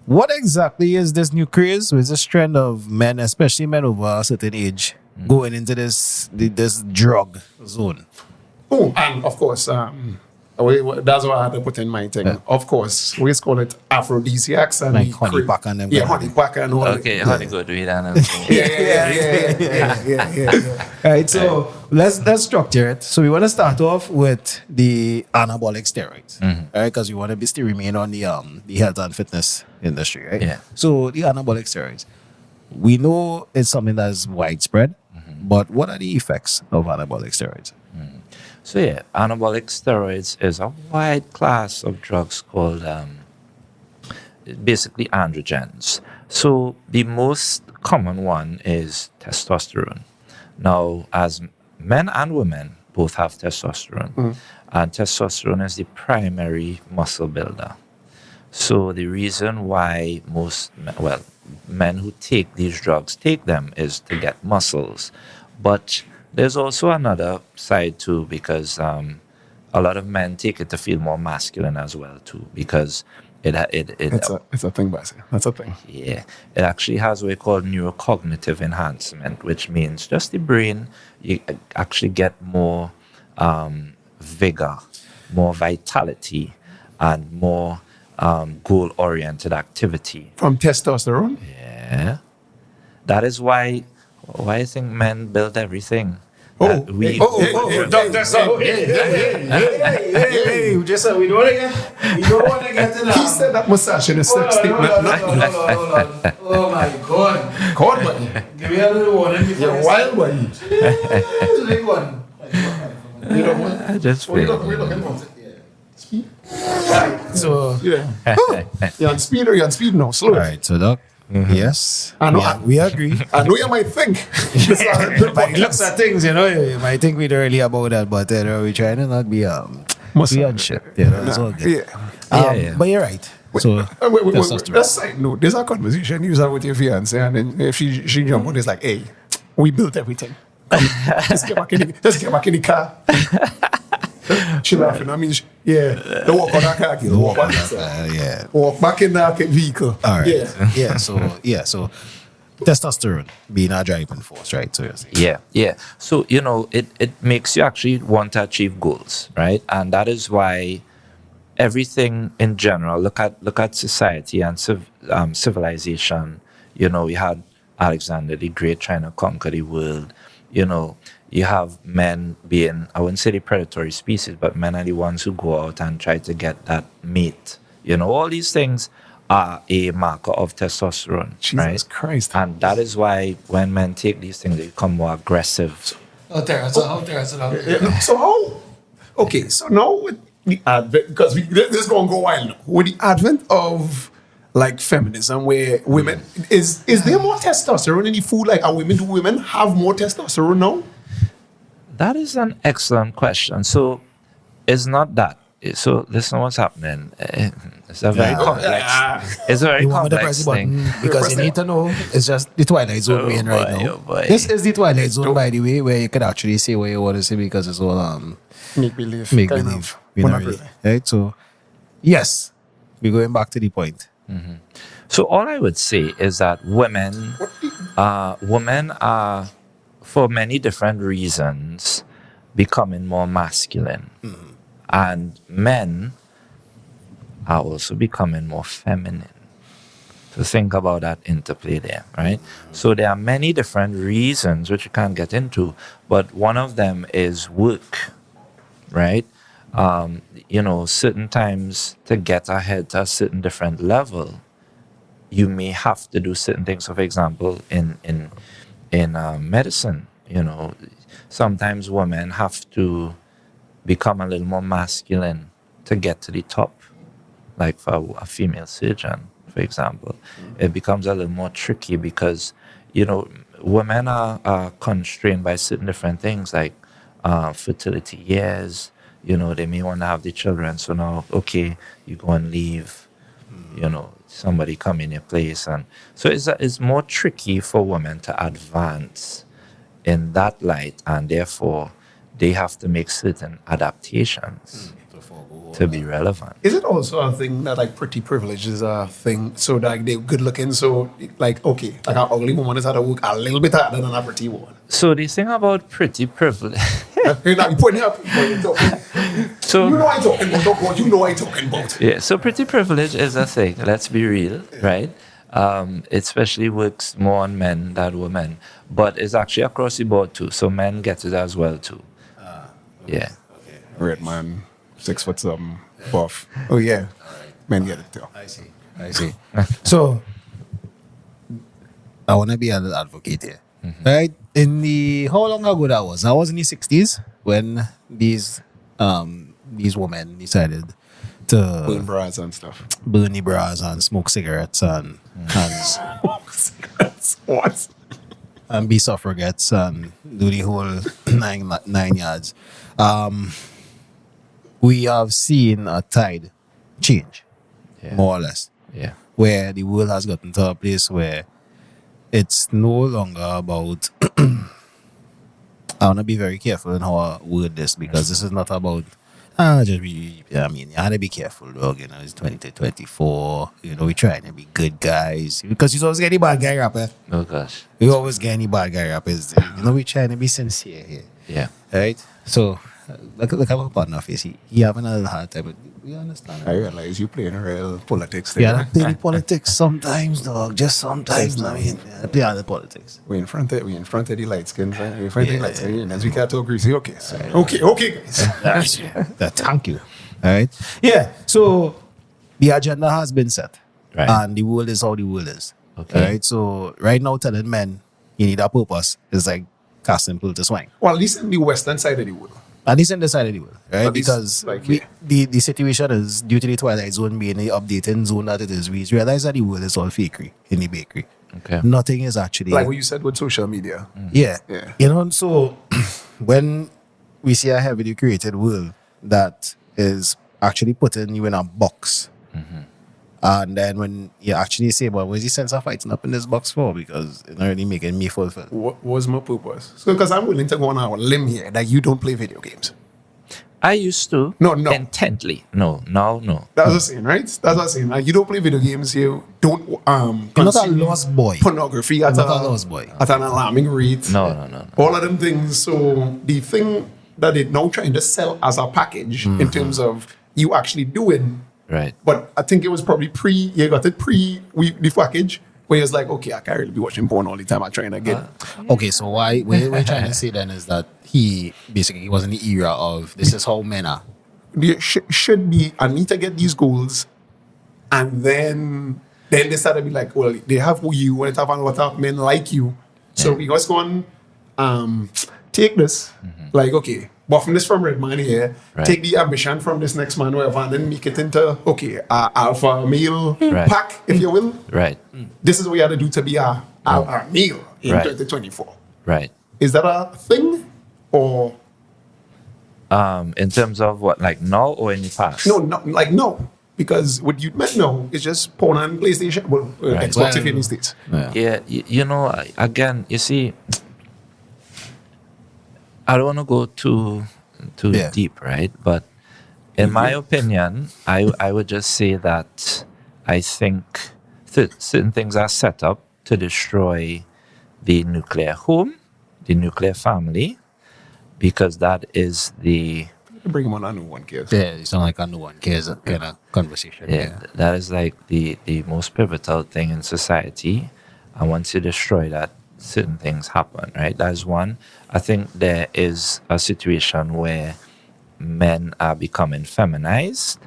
What exactly is this new craze? Is this trend of men, especially men over a certain age, going into this drug zone? Oh, and of course, that's what I had to put in my thing. Yeah. Of course, we just call it aphrodisiacs and Like honey pack and them. Yeah, honey pack and all. Okay, how to go do it and Yeah. Right, so let's structure it. So we want to start off with the anabolic steroids, right? Because we want to still remain on the health and fitness industry, right? Yeah. So the anabolic steroids, we know it's something that is widespread, but what are the effects of anabolic steroids? So yeah, anabolic steroids is a wide class of drugs called basically androgens. So the most common one is testosterone. Now, as men and women both have testosterone, and testosterone is the primary muscle builder. So the reason why men who take these drugs take them is to get muscles. But there's also another side too, because a lot of men take it to feel more masculine as well too, because it's a thing, Bassy. That's a thing. yeah, it actually has what we call neurocognitive enhancement, which means just the brain, you actually get more vigor, more vitality, and more goal-oriented activity. From testosterone? Yeah. That is why I think men build everything. Hey, we do it again. We don't want to get to that. He said that misogynist statement. Oh my God. God, buddy. Give me a little warning before You're wild, buddy. big one. You know what? I just We're feel. looking for speed. So, Yeah. You're on speed or you're on speed now? Slow. all right, so Doc, yes, I know. we agree. I know you might think. But he looks at things, you might think we're really about that, but we're trying to not be Muscle. on shit. It's all good. Yeah. But you're right. So Wait. testosterone. Let's side note. There's a conversation you have with your fiance, and then if she jump on, it's like, hey, we built everything. Just get back in the car. She laughing. I mean, don't walk on that car. Walk back. Yeah. Walk back in that vehicle. All right. Yeah. So testosterone being a driving force, right? So you're saying. Yeah. So, it makes you actually want to achieve goals, right? And that is why everything in general, look at society and civilization. We had Alexander the Great trying to conquer the world. You have men being, I wouldn't say the predatory species, but men are the ones who go out and try to get that mate. All these things are a marker of testosterone, Jesus right? Christ. And that is why when men take these things, they become more aggressive. So how? Okay, so now with the advent, because this is going to go wild now. With the advent of like feminism, where women is there more testosterone in the food? Like, are women? Do women have more testosterone now? That is an excellent question. So it's not that. So listen, what's happening? It's a very complex. It's a very You want me to complex press the thing. button because you need to know it's just the Twilight Zone we're in right boy, now. oh boy. This is the Twilight Zone, by the way, where you could actually say what you want to say because it's all Make believe. make believe. Well, Not not really. really. Right? So yes, we're going back to the point. So all I would say is that women are, for many different reasons, becoming more masculine, and men are also becoming more feminine. So think about that interplay there, right? So there are many different reasons which you can't get into, but one of them is work, right? Certain times to get ahead to a certain different level, you may have to do certain things. So, for example, in medicine, sometimes women have to become a little more masculine to get to the top. Like for a female surgeon, for example, it becomes a little more tricky because, women are constrained by certain different things like fertility years. They may want to have the children. So now, okay, you go and leave, somebody come in your place. And so it's more tricky for women to advance in that light. And therefore, they have to make certain adaptations to be relevant. Is it also a thing that like pretty privilege is a thing? So like they're good looking. So like okay, like an ugly woman is had to work a little bit harder than a pretty woman. So the thing about pretty privilege. You're not putting up. So You know what I'm talking about. Talk what you know what I'm talking about. yeah, so pretty privilege is a thing. Let's be real, right? It especially works more on men than women, but it's actually across the board too. So men get it as well too. Yeah. Red man, 6 foot something, buff. Oh yeah, men get it too. I see. So I want to be an advocate here, right? How long ago that was? That was in the 60s when these women decided to Burn bras and stuff. burn the bras and smoke cigarettes and What? and be suffragettes and do the whole nine yards. We have seen a tide change, Yeah. more or less, Yeah. where the world has gotten to a place where it's no longer about. I want to be very careful in how I word this because this is not about. You had to be careful, dog. It's 2024. We trying to be good guys because you always get any bad guy rapper. Oh gosh. We always get any bad guy rappers. We trying to be sincere here. Yeah. Right? So, look at my partner face. He having a little hard time, but we understand. I realize you playing a real politics thing. Yeah, I play the politics sometimes, dog. Just sometimes. I play the politics. We in front of the light skins, right? We in front of the light skins. As we can't talk greasy. Okay. So, okay, guys. Thank you. All right. Yeah. So the agenda has been set, Right. and the world is how the world is. Okay. All right. So right now, telling men you need a purpose is like casting pull to swing. Well, at least in the western side of the world. At least in the side of the world, right? At least, Because like, the situation is due to the Twilight Zone being the updating zone that it is. We realize that the world is all fakery in the bakery. Okay. Nothing is actually Like what you said with social media. Yeah. Yeah. So when we see a heavily created world that is actually putting you in a box, and then when you actually say, well, what's the sense of fighting up in this box for? Because it's not really making me fulfilled. What was my purpose? So, because I'm willing to go on a limb here that you don't play video games. I used to. No. Intently. No. No. That's what I'm saying, right? That's what I'm saying. Like, you don't play video games, you don't You're not a consume lost boy. pornography at, You're not a lost boy. at an alarming rate. No. All of them things. So the thing that they're now trying to sell as a package in terms of you actually doing, Right. but I think it was probably you got it the package where it's like, okay, I can't really be watching porn all the time. I'm trying to get Okay, so what we're trying to say then is that he was in the era of this is how men are. there should be, I need to get these goals, and then they start to be like, well, they have you and they have a lot of men like you, so we just go and take this, like, okay, buffing this from red man here, Right. take the ambition from this next man, whatever, and then make it into, okay, alpha male Right. pack, if you will. Right. This is what you have to do to be a male in Right. 2024. Right. Is that a thing, or In terms of what, like now or in the past? no, because what you meant no is just porn and PlayStation, Right. Xbox if you're in the States. Yeah. Yeah, you know, again, you see, I don't want to go too Yeah. deep, right? But in my opinion, I would just say that I think certain things are set up to destroy the nuclear home, the nuclear family, because that is the Bring him on a new one, kids. Yeah, you sound like a no one cares kind of conversation. yeah, that is like the most pivotal thing in society. And once you destroy that, certain things happen, right? That's one. I think there is a situation where men are becoming feminized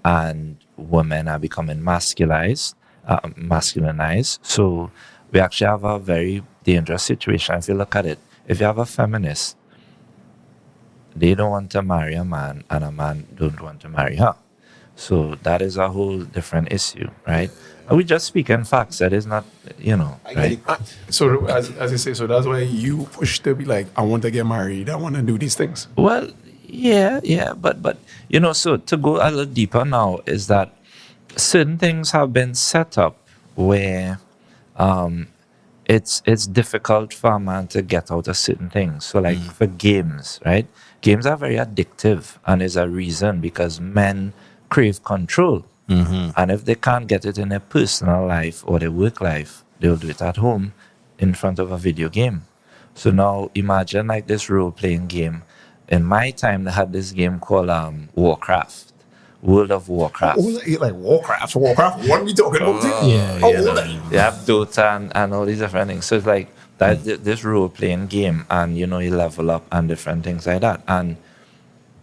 and women are becoming masculinized. So we actually have a very dangerous situation. If you look at it, if you have a feminist, they don't want to marry a man and a man don't want to marry her. So that is a whole different issue, right? And we just speak in facts. That is not, right? So as you say, so that's why you push to be like, I want to get married. I want to do these things. Well, yeah, but so to go a little deeper now is that certain things have been set up where it's difficult for a man to get out of certain things. So like for games, right? Games are very addictive, and there's a reason because men crave control. And if they can't get it in their personal life or their work life, they'll do it at home in front of a video game. So now imagine like this role-playing game. In my time, they had this game called Warcraft, World of Warcraft. Like Warcraft. What are we talking about? You have Dota and all these different things. So it's like that this role-playing game, and you level up and different things like that. And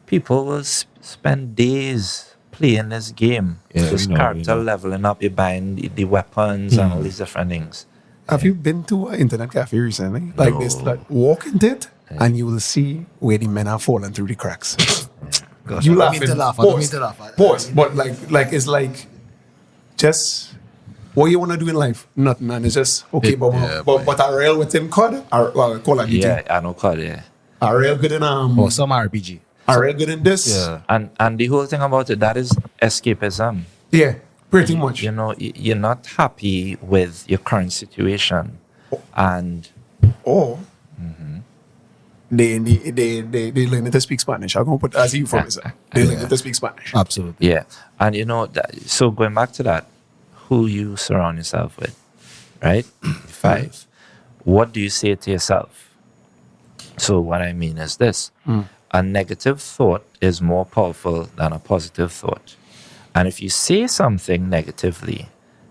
people will spend days playing this game, this character leveling up, you buying the weapons and all these different things. Have you been to an internet cafe recently? Like No. this, like walk into it, and you will see where the men are falling through the cracks. Gosh, You I don't mean laughing? to laugh. I don't mean to laugh. Pause. But like it's like just what you want to do in life, nothing, and it's just okay. But a real within COD, or Call of Duty, Yeah, I know COD, yeah. a real good in Or some RPG. a real good in this, Yeah. And the whole thing about it, that is escapism. yeah, pretty much. You're not happy with your current situation. And Or they learn to speak Spanish. I'm gonna put as you from this. They learn to speak Spanish. Absolutely. yeah, and so going back to that, who you surround yourself with, right? 5. What do you say to yourself? So what I mean is this. A negative thought is more powerful than a positive thought. And if you say something negatively,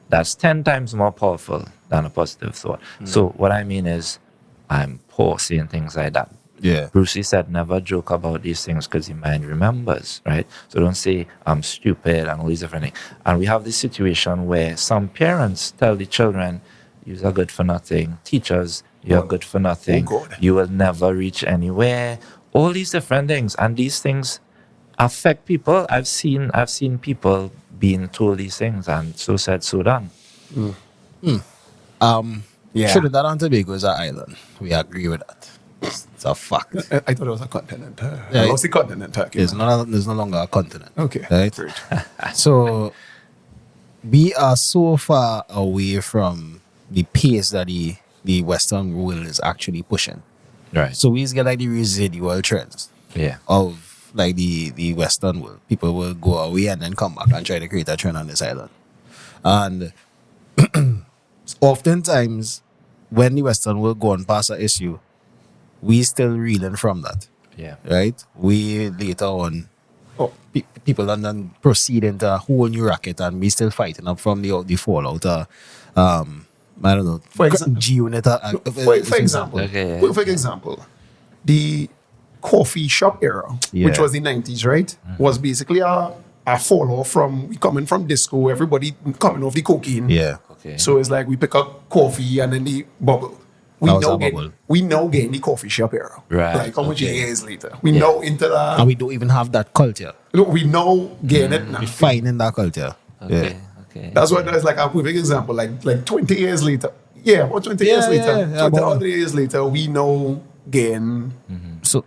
that's 10 times more powerful than a positive thought. So what I mean is, I'm poor saying things like that. Yeah. Brucey said, never joke about these things because your mind remembers, right? So don't say, I'm stupid and all these different things. And we have this situation where some parents tell the children, you're good for nothing. Teachers, you're good for nothing. Oh, God. You will never reach anywhere. All these different things. And these things affect people. I've seen people being told these things, and so said, so done. Yeah. Trinidad and Tobago is an island. We agree with that. It's a fact. I thought it was a continent. Yeah, I lost the continent. Turkey. There's no longer a continent. Okay. Right? Great. So we are so far away from the pace that the Western world is actually pushing. Right. So we get like the residual trends Yeah. of like the Western world. People will go away and then come back and try to create a trend on this island. And oftentimes, when the Western world go on past an issue, we still reeling from that. Yeah. Right? We later on, people and then proceed into a whole new racket, and we still fighting up from the fallout. I don't know. For example, G-Unit. For example, Okay. for example, the coffee shop era, which Yeah. was the 90s, right, was basically a fall off from coming from disco, everybody coming off the cocaine. Yeah. Okay. So it's like we pick up coffee and then the bubble. We That was now our get bubble. we now get in the coffee shop era. Right, Like how much okay. years later? We know into the And we don't even have that culture. look, we know getting it now. We finding that culture. Okay. Yeah. Okay. That's why there's like a perfect example, like 20 years later. Yeah, about 20 years Yeah, later. yeah, 20 about- other years later, we know getting So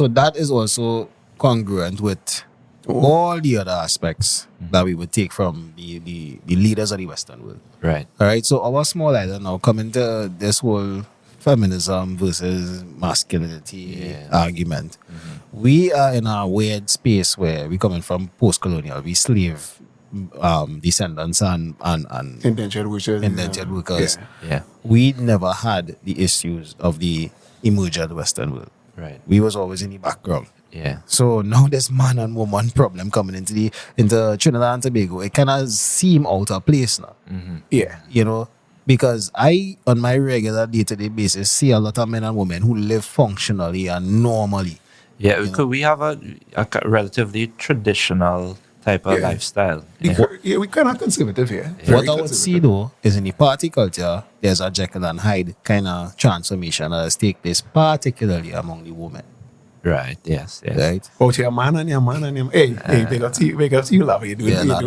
that is also congruent with all the other aspects that we would take from the leaders of the Western world. Right. All right. So our small island now coming to this whole feminism versus masculinity Yeah. argument. We are in a weird space where we coming from post-colonial. We slave descendants and indentured workers. indentured workers. Yeah. Yeah. We never had the issues of the emergent Western world. Right. We was always in the background. Yeah. So now this man and woman problem coming into Trinidad and Tobago, it kind of seem out of place now. Yeah. You know, because I, on my regular day-to-day basis, see a lot of men and women who live functionally and normally. Yeah. We have a relatively traditional type of Yeah. lifestyle. Yeah, we kind of conservative here. What I would see though is in the party culture, there's a Jekyll and Hyde kind of transformation that has taken place, particularly among the women. Right. Yes. Yes. Right? But your man and your man and your hey, big up to you, love you do it. Yeah, Love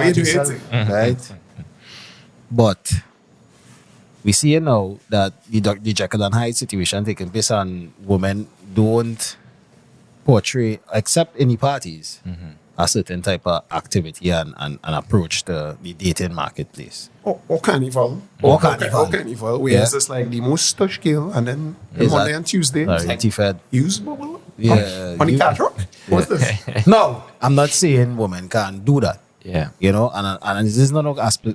you do it. right? But we see now that the Jekyll and Hyde situation taking place and women don't portray, except in the parties, a certain type of activity and approach to the dating marketplace. Or carnival. Or carnival. Or carnival. Where Yeah. it's just like the most touch kill and then Is Monday that- and Tuesday. it's like, Fed. use bubble. Yeah, On the you- catch rock? What's this? No, I'm not saying women can't do that. Yeah. You know, and this is not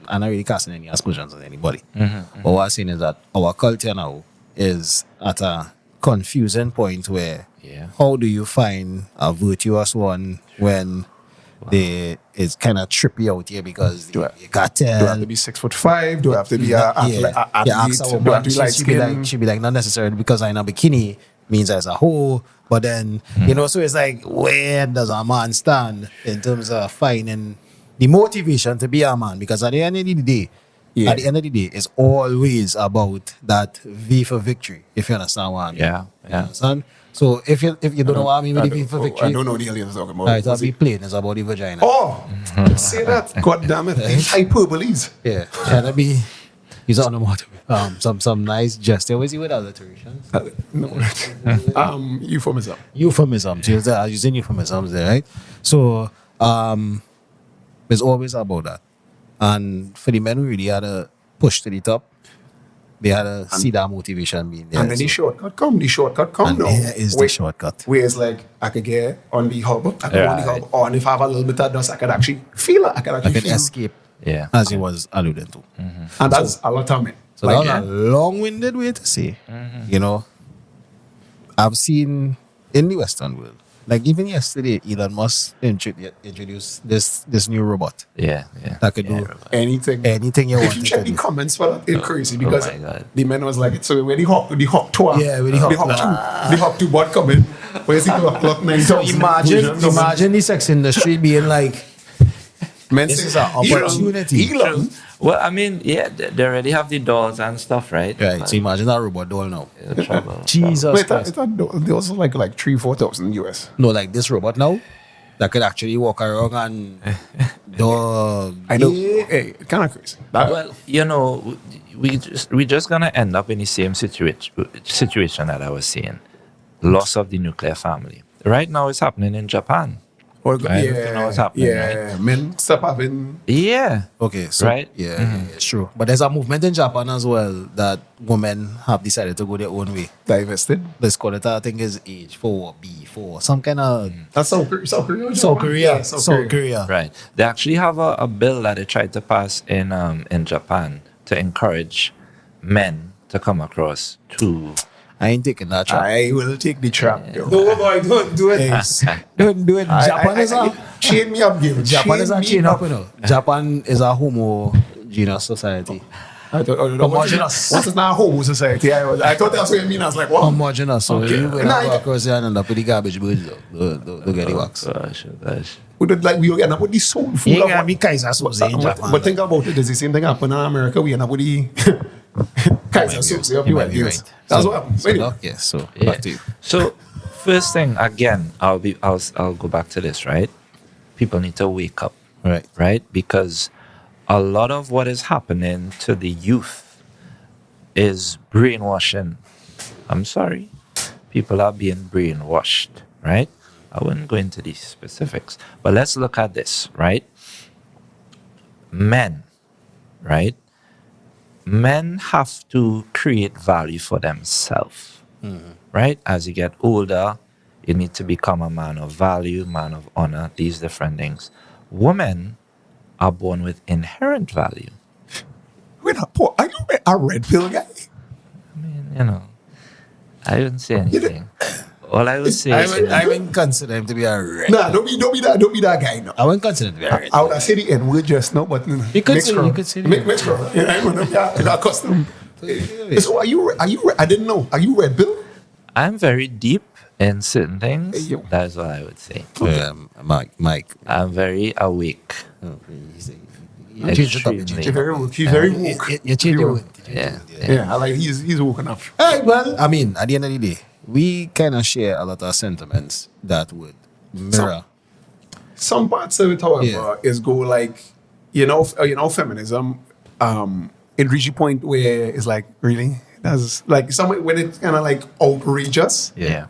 I'm not really casting any aspersions on anybody. But what I'm saying is that our culture now is at a confusing point where Yeah. how do you find a virtuous one when it's kind of trippy out here because Do I- you got Do I have to be 6'5"? Do I have to be a athlete? ask a Do I woman, have to be light she'd be like, not necessarily because I'm in a bikini means as a whole, but then you know, so it's like, where does a man stand in terms of finding the motivation to be a man? Because at the end of the day, it's always about that V for victory. If you understand what I mean, Yeah. You Yeah. understand? So if you don't know what I mean with the V for victory, I don't know the aliens talking about. right, I'll be plain. It's about the vagina. Oh, say that. God damn it. These hyperboles. Yeah, trying to be. He's on the water. Some nice gesture. Where's he with alliterations? No. Euphemism. Euphemisms. You're using euphemisms there, right? So it's always about that. And for the men who really had to push to the top, they had to see that motivation being there. And then the So- shortcut come. The shortcut come and now. here is the Wait, shortcut. Where it's like, I could get on the hub, I could go on the Right. hub, or and if I have a little bit of dust, I could actually feel it. I could I actually can feel escape, Yeah. as he was alluding to. And that's a lot of men. So Like, that was a long-winded way to say, you know, I've seen in the Western world, like even yesterday, Elon Musk introduced this new robot Yeah. Yeah. that could Yeah, do Robert. anything. anything you If want you to check the do. comments for that, it's crazy because my God. the men was like, so when the hop tour, Yeah, when the hop tour. the hop to bot coming, where's the clock 9,000? Imagine the sex industry being like, Men this say, is an opportunity. Elon. Well, I mean, yeah, they already have the dolls and stuff, right? right, so imagine that robot doll now. Yeah, trouble. Jesus Wait, Christ. there was like 3,000-4,000 US. No, like this robot now that could actually walk around and dog. I know. Yeah. Hey, kind of crazy. That- Well, you know, we just gonna end up in the same situation that I was saying. Loss of the nuclear family. Right now, it's happening in Japan. Or, Right? You know what's happening, yeah. Men stop having. Yeah. Okay, so Right? yeah, it's true. But there's a movement in Japan as well that women have decided to go their own way. Divested. Let's call it, I think, is H4, B4, some kind of That's South Korea. South Korea. Yeah, South Korea. Right. They actually have a bill that they tried to pass in Japan to encourage men to come across to. I ain't taking that trap. I will take the trap. Yo. No, boy, don't do it. Don't do it. Japan is a chain me up, Gil. Japan is a chain up, you know. Japan is a homogeneous society. Homogeneous. What is not homo society? I thought that's what you mean. I was like, what? Homogeneous. So Okay. you will go across there and end up with the garbage birds. Don't get the wax. Gosh. We don't like we end up with the soul food. You of gotta what- be Kaiser Soze in Japan. But think about it. It's the same thing happen in America. We end up with the Kaiser Soze of You the might be West. right. That's So- what happens. so Anyway. look, yeah, so Yeah. back to you. So first thing again, I'll go back to this, right? People need to wake up, Right. right? Because a lot of what is happening to the youth is brainwashing. I'm sorry. People are being brainwashed, right? I wouldn't go into these specifics, but let's look at this, right? Men, right? Men have to create value for themselves, right? As you get older, you need to become a man of value, man of honor, these different things. Women are born with inherent value. Wait a poor. Are you a red pill guy? I mean, you know, I wouldn't say anything. All I would say I wouldn't consider him to be a red. Nah, don't be that guy. No. I wouldn't consider him to be a red. I would have said the N word just now, but You could say- you could say the N-word. mixed girl. Yeah, I know. Yeah, custom. So are you? I didn't know. Are you red pill? I'm very deep in certain things. Hey, yo. That's what I would say. Mike. I'm very awake. You change it up. You change Extremely. it up. Very woke. He's very woke. You change it up. Yeah. Yeah, I like he's woke enough. Hey, well, I mean, at the end of the day, we kind of share a lot of sentiments that would mirror. Some parts of it, however, Yeah. is go like, feminism. It reaches a point where it's like, really, that's like some when it's kind of like outrageous. Yeah.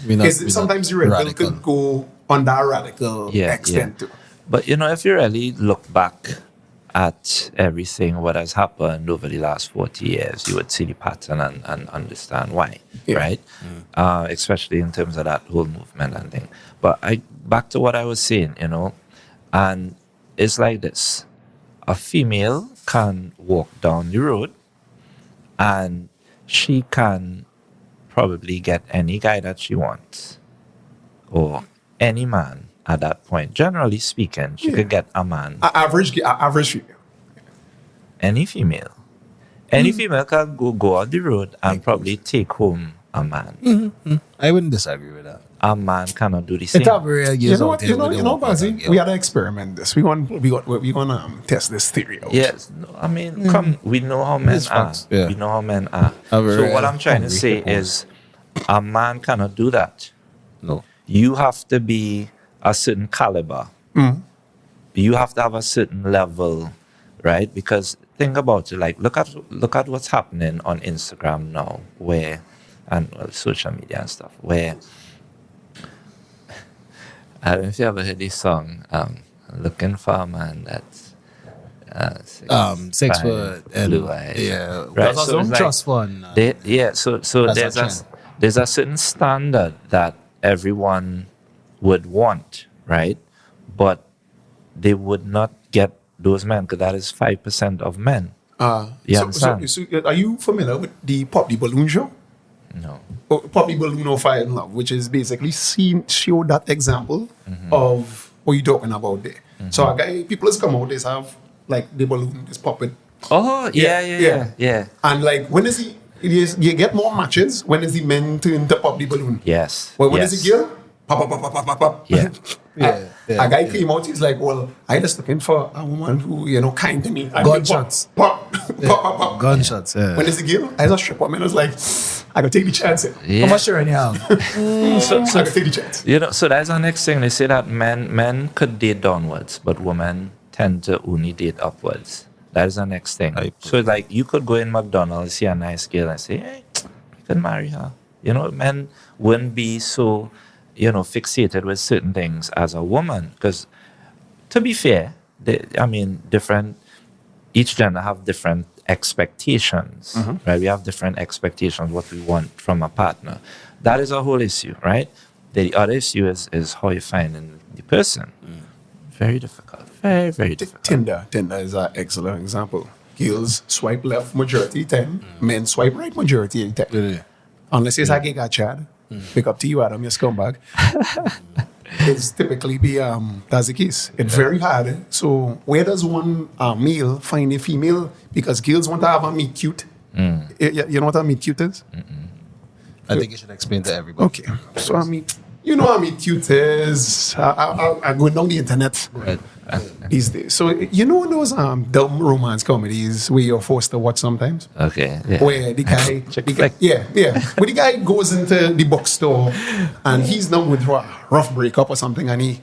We not- Is we it not sometimes the red pill radical. could go on that radical Yeah, extent yeah. too. But you know, if you really look back at everything what has happened over the last 40 years, you would see the pattern and understand why, Yeah. right? Especially in terms of that whole movement and thing. But back to what I was saying, you know, and it's like this. A female can walk down the road and she can probably get any guy that she wants or any man at that point. Generally speaking, she could get a man, Average female. any female. Any female can go on the road and probably take home a man. I wouldn't disagree with that. A man cannot do the same. It's a real You know what? Bazzi? We had to experiment this. We want to test this theory out. Yes, no, I mean, come. We know how men It's are. facts, yeah. We know how men are. A So very what I'm trying to hungry say people. is, a man cannot do that. No. You have to be a certain caliber. You have to have a certain level, right? Because think about it. Like, look at what's happening on Instagram now, social media and stuff, where. I don't know if you ever heard this song, Looking for a Man That's 6 foot and blue eyes. yeah, Right, that's so some it's like trust fund. So That's there's a a certain standard that everyone would want, right? But they would not get those men because that is 5% of men. You understand? So are you familiar with the Pop the Balloon show? No. Pop the Balloon or Fire in Love, which is basically show that example of what you're talking about there. So a guy, people just come out, they have like the balloon, just pop it. Oh yeah. And like when is you get more matches when is the men turn to pop the balloon. Yes. Well, when yes. is the girl? Pop, pop, pop, pop, pop, pop, pop. Yeah. A guy came out, he's like, well, I just looking for a woman who, kind to me. And Gunshots. Pop, pop, pop, pop, pop. Gunshots, yeah. When is the girl? I just strip up, man. I was like, I gotta take the chance. Yeah. How much you have? So I gotta take the chance. You know, so that's our next thing. They say that men could date downwards, but women tend to only date upwards. That is the next thing. So like you could go in McDonald's, see a nice girl and say, hey, you can marry her. You know, men wouldn't be so fixated with certain things as a woman. Because to be fair, each gender have different expectations, right? We have different expectations what we want from a partner. That is a whole issue, right? The other issue is how you find in the person. Very difficult. Very, very difficult. Tinder is an excellent example. Girls swipe left majority time, men swipe right majority time. Really? Unless it's a giga Chad. Pick up to you, Adam, your scumbag. It's typically that's the case. It's very hard. So where does one male find a female? Because girls want to have a meet cute. You know what a meet cute is? I think you should explain to everybody. Okay. So you know how meet cute is. I go down the internet Right. these days. So you know those dumb romance comedies where you're forced to watch sometimes? Okay. Yeah. Where the guy, where the guy goes into the bookstore and he's done with a rough breakup or something, and he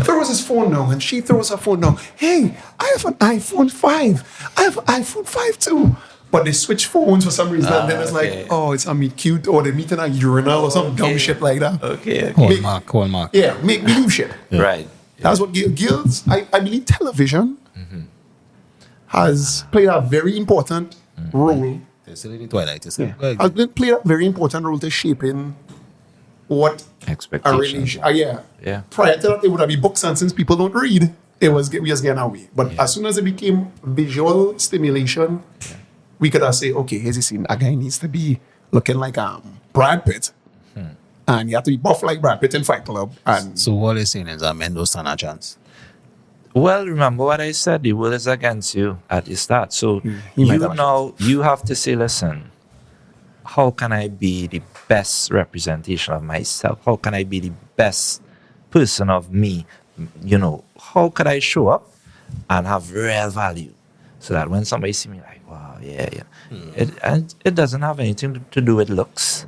throws his phone down and she throws her phone down. Hey, I have an iPhone 5. I have an iPhone 5 too. But they switch phones for some reason, and then it's like, oh, it's a meet cute, or they meet in a urinal or some dumb shit like that. Okay. Hallmark. Yeah, make believe shit. Yeah. Right. That's what girls, I believe television has played a very important role. They're still in the twilight. Has played a very important role to shaping what a Expectations. relationship. Yeah. Prior to that, it would have been books, and since people don't read, we was getting away. But as soon as it became visual stimulation, we could have say, okay, here's a scene. A guy needs to be looking like Brad Pitt, and you have to be buff like Brad Pitt in Fight Club. And So what they're saying is that men don't stand a chance. Well, remember what I said. The world is against you at the start. So you have to say, listen, how can I be the best representation of myself? How can I be the best person of me? How could I show up and have real value? So that when somebody see me like, wow, yeah. It doesn't have anything to do with looks.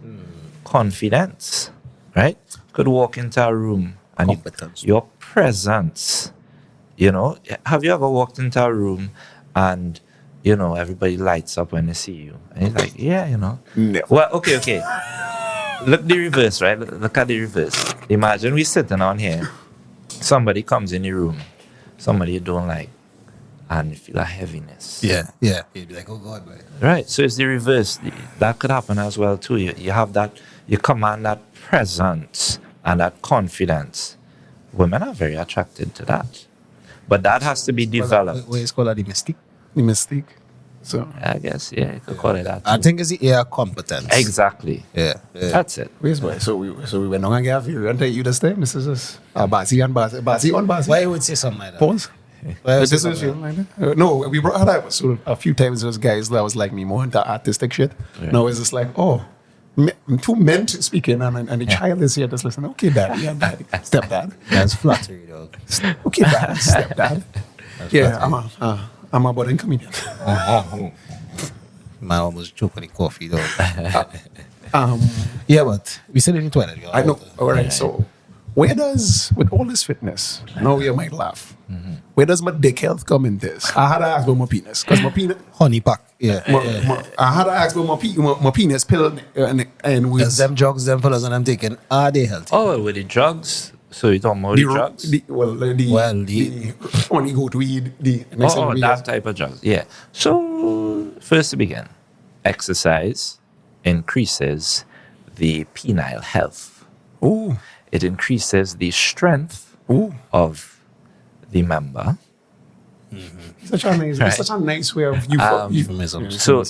Confidence, right? Could walk into a room and your presence, have you ever walked into a room and, everybody lights up when they see you? And you're like, No. Well, okay. Look the reverse, right? Look at the reverse. Imagine we sitting on here. Somebody comes in the room. Somebody you don't like. And you feel a heaviness. Yeah. You'd be like, oh God, boy. Right. So it's the reverse. That could happen as well too. You have that, you command that presence and that confidence. Women are very attracted to that. But that has to be developed. What is called the mystique? the mystique. So I guess, you could call it that. I think it's the air competence. Exactly. Yeah. That's it. where's boy? So we went on and gave you and you this time. This is Basi on Basi. Why you would say something like that? Pause. Why This would is say something like feeling like that. No, we brought that so a few times. Those guys that was like me more into artistic shit. Yeah. Now it's just like two men speaking and the child is here just listening. Okay, daddy, yeah, daddy, stepdad. that? That's flattery, dog. Okay, daddy, stepdad. Yeah, I'm a budding comedian. Man almost choke on the coffee, though. Yeah, but we said it in toilet. I know. All right. So, where does, with all this fitness, now you might laugh, where does my dick health come in this? I had to ask about my penis. Because my penis, Honey pack. Yeah. I had to ask about my penis pill and with Because them drugs, them fellas, and them taking, are they healthy? Oh, with the drugs? So you talking about the drugs? the only go to weed, that type of drugs. Yeah. So, first to begin, exercise increases the penile health. Ooh. It increases the strength of the member. Such a nice way of Euphemism. So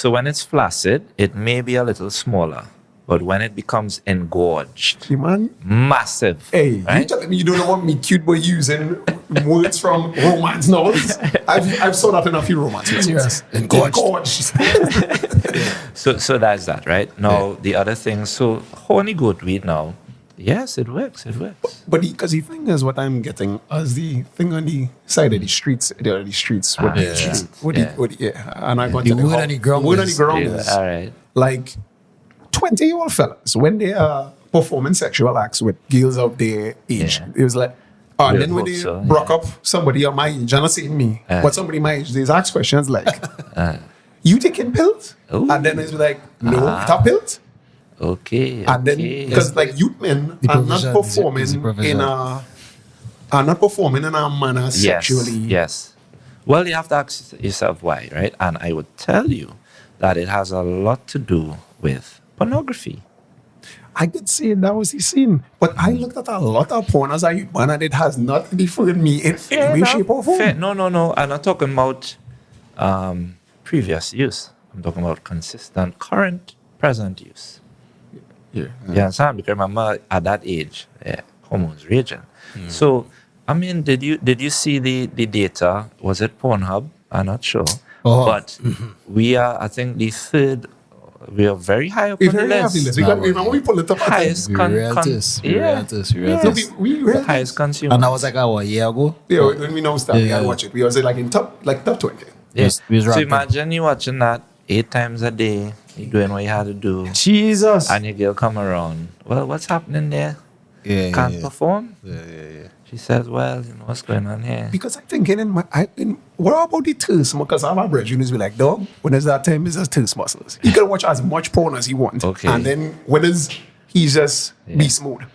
when it's flaccid, it may be a little smaller. But when it becomes engorged, man. massive. Hey, right? you telling me you don't know what me cute boy using words from romance novels? I've saw that in a few romance novels. Yes. Engorged. So that's that, right? Now, the other thing, so horny goat weed now, yes, it works. But because the thing is, what I'm getting as the thing on the side of the streets, and I got The word on the ground is, all right. like 20-year-old fellas when they are performing sexual acts with girls of their age, it was like, and then when they broke up somebody of my age, I'm not saying me, but somebody my age, they ask questions like, you taking pills? Ooh. And then it's like, no, without pills? Okay. And then because like youth men are not performing in a manner sexually. Yes. Well, you have to ask yourself why, right? And I would tell you that it has a lot to do with pornography. I could say that was the scene, but I looked at a lot of porn as a youth man, and it has not deferred me in any way, shape, or form. No. I'm not talking about previous use. I'm talking about consistent, current, present use. Yeah. You understand? Because remember, at that age, hormones raging. So, I mean, did you see the data? Was it Pornhub? I'm not sure. But we are, I think, the third. We are very high up on the list. Remember we pulled it up. Highest highest consumer. And that was like a year ago. Yeah, when we know stuff, we had to watch it. We was like in top 20. Yes. So imagine you watching that 8 times a day. You doing what you had to do. Jesus. And your girl come around. Well, what's happening there? Can't perform? Yeah. She says, well, you know what's going on here. Because I'm thinking what about the thirst? Because I have a brethren who's be like, dog, when there's that time, it's just thirst muscles. He can watch as much porn as he wants. Okay. And then when he's just beast mode.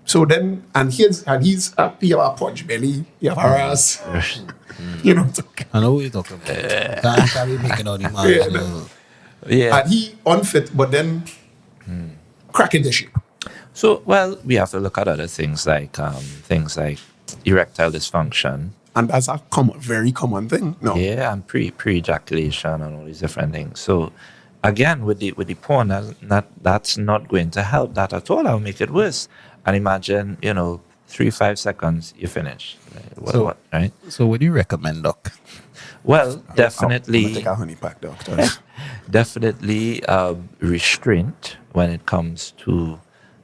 So then, and he's he have a punch belly, he have a ass. You know what I'm talking. I know what you're talking about. Can't be making all the man. Yeah. And he unfit, but then cracking the shit. So, well, we have to look at other things like erectile dysfunction. And that's a very common thing. No. Yeah, and pre-ejaculation and all these different things. So, again, with the porn, that's not going to help that at all. I'll make it worse. And imagine, 3-5 seconds, you finish. Right? So, what do you recommend, Doc? Well, definitely. I'm gonna take a honey pack, doctor. Definitely restraint when it comes to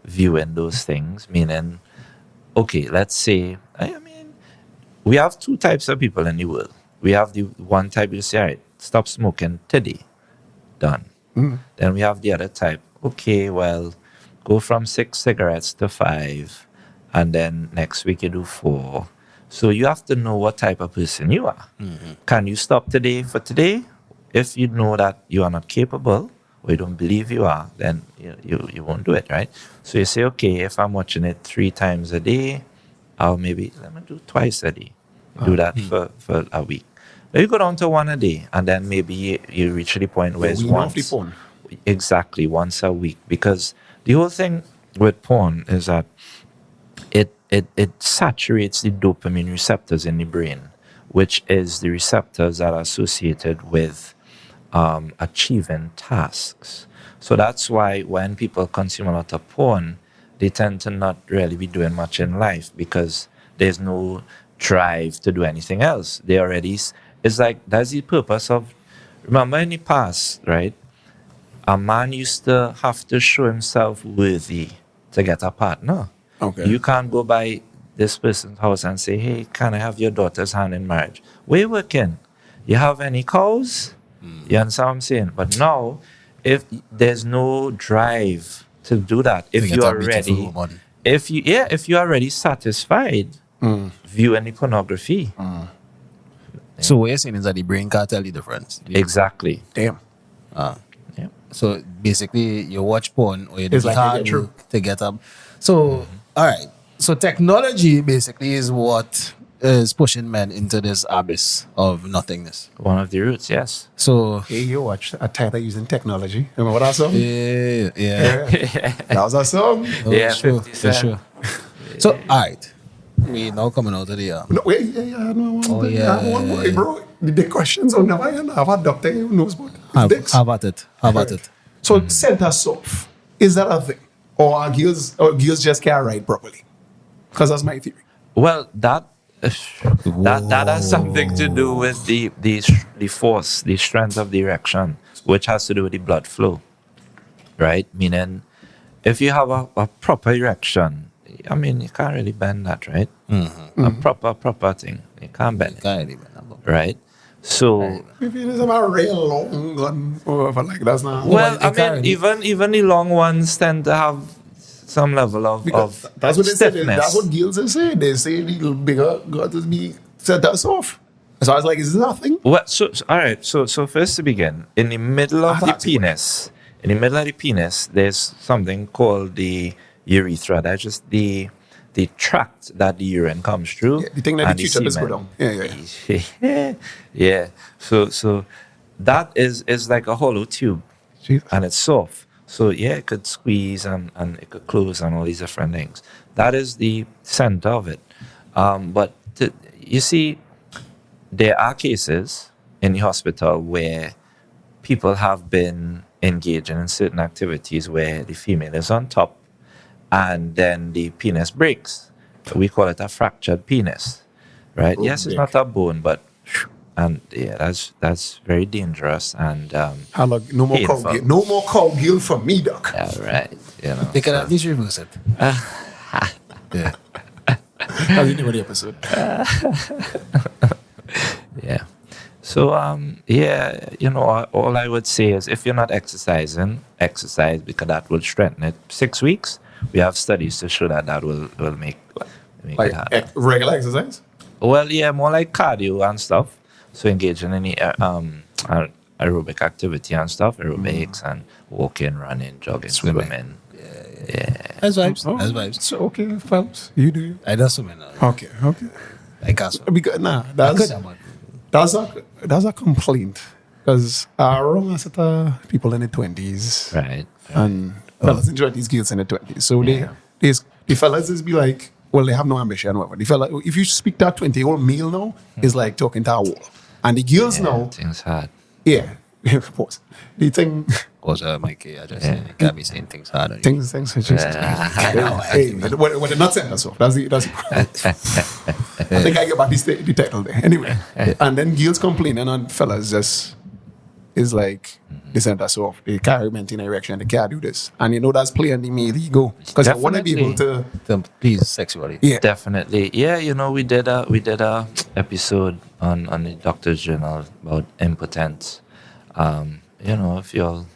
viewing those things. Meaning, okay, let's say, we have 2 types of people in the world. We have the one type you say, all right, stop smoking today. Done. Then we have the other type. Okay, well, go from 6 cigarettes to 5, and then next week you do 4. So you have to know what type of person you are. Can you stop today for today? If you know that you are not capable, or you don't believe you are, then you won't do it, right? So you say, okay, if I'm watching it 3 times a day, I'll maybe let me do twice a day. Do that for a week. Then you go down to 1 a day, and then maybe you reach the point where it's once. Exactly, once a week. Because the whole thing with porn is that it saturates the dopamine receptors in the brain, which is the receptors that are associated with achieving tasks. So that's why when people consume a lot of porn, they tend to not really be doing much in life because there's no drive to do anything else. They already, it's like, that's the purpose of, remember in the past, right? A man used to have to show himself worthy to get a partner. Okay. You can't go by this person's house and say, hey, can I have your daughter's hand in marriage? Where you working? You have any cows? You understand what I'm saying? But now, if there's no drive to do that, if you are ready, if you are already satisfied viewing the pornography. So what you're saying is that the brain can't tell the difference. Exactly. Damn. Yeah. So basically, you watch porn or you do It's like hard work to get up. So, all right. So technology basically is what is pushing men into this abyss of nothingness. One of the roots, yes. So, Hey, you watched a Tyler using technology. Remember that song? yeah. That was a song. Yeah, sure, 50 for Cent. sure. So, all right. We now coming out of the No, wait, no, hey, bro, the questions on never end. I have a doctor who knows about dicks. How about it? So center soft, is that a thing? Or are girls just can't write properly? Because that's my theory. Well, that has something to do with the force, the strength of the erection, which has to do with the blood flow, right? Meaning, if you have a proper erection, I mean, you can't really bend that, right? A proper thing, you can't bend it, right? So, If it is about real long gun or whatever, like that's not. well, I mean, even the long ones tend to have some level of that's what they say. stiffness. That's what girls say. They say the little bigger got to be center soft. So I was like, is this a thing? Well, all right. So first to begin, in the middle of the That's penis, in the middle of the penis, there's something called the urethra. That's just the tract that the urine comes through. Yeah, the thing that and the Q-tip is go down. Yeah. Yeah. So that is like a hollow tube, Jesus. and it's soft. So yeah, it could squeeze and it could close and all these different things. That is the center of it. But you see, there are cases in the hospital where people have been engaging in certain activities where the female is on top and then the penis breaks. We call it a fractured penis, right? Yes, it's not a bone, but and yeah, that's very dangerous and No more painful. cowgirl. No more cowgirl for me, doc. Yeah, right. You know, They can at least reverse it. Yeah. That's the name of the episode. yeah. So yeah, you know, all I would say is if you're not exercising, exercise because that will strengthen it. 6 weeks, we have studies to show that will make Like it happen. regular exercise? Well, yeah, more like cardio and stuff. So engaging in any aerobic activity and stuff, aerobics and walking, running, jogging, swimming. Yeah. That's vibes. Oh, That's vibes. So, okay, fellas. You do you. I do swimming now. Okay. I can't swim. Because, I could have, man. that's a complaint. Because around set of people in the 20s Right. and fellas enjoy these girls in the 20s. So the fellas just be like, well, they have no ambition, whatever. The fella, if you speak to a 20-year-old male now, it's like talking to a wall. And the girls now, Things hard. yeah, pause. The thing, Because Mikey, I just saying, you can't be saying things hard on you. things are just. Hey, what the not send us off. That's it. I think I get back the title there. Anyway, and then girls complaining and fellas just is like, they send us off. They carry maintain erection. They can't do this. And you know that's playing the male ego. Because I want to be able to. Please, sexuality. Yeah. Definitely. Yeah, you know, we did a episode on the Doctor's Journal about impotence. You know, if you all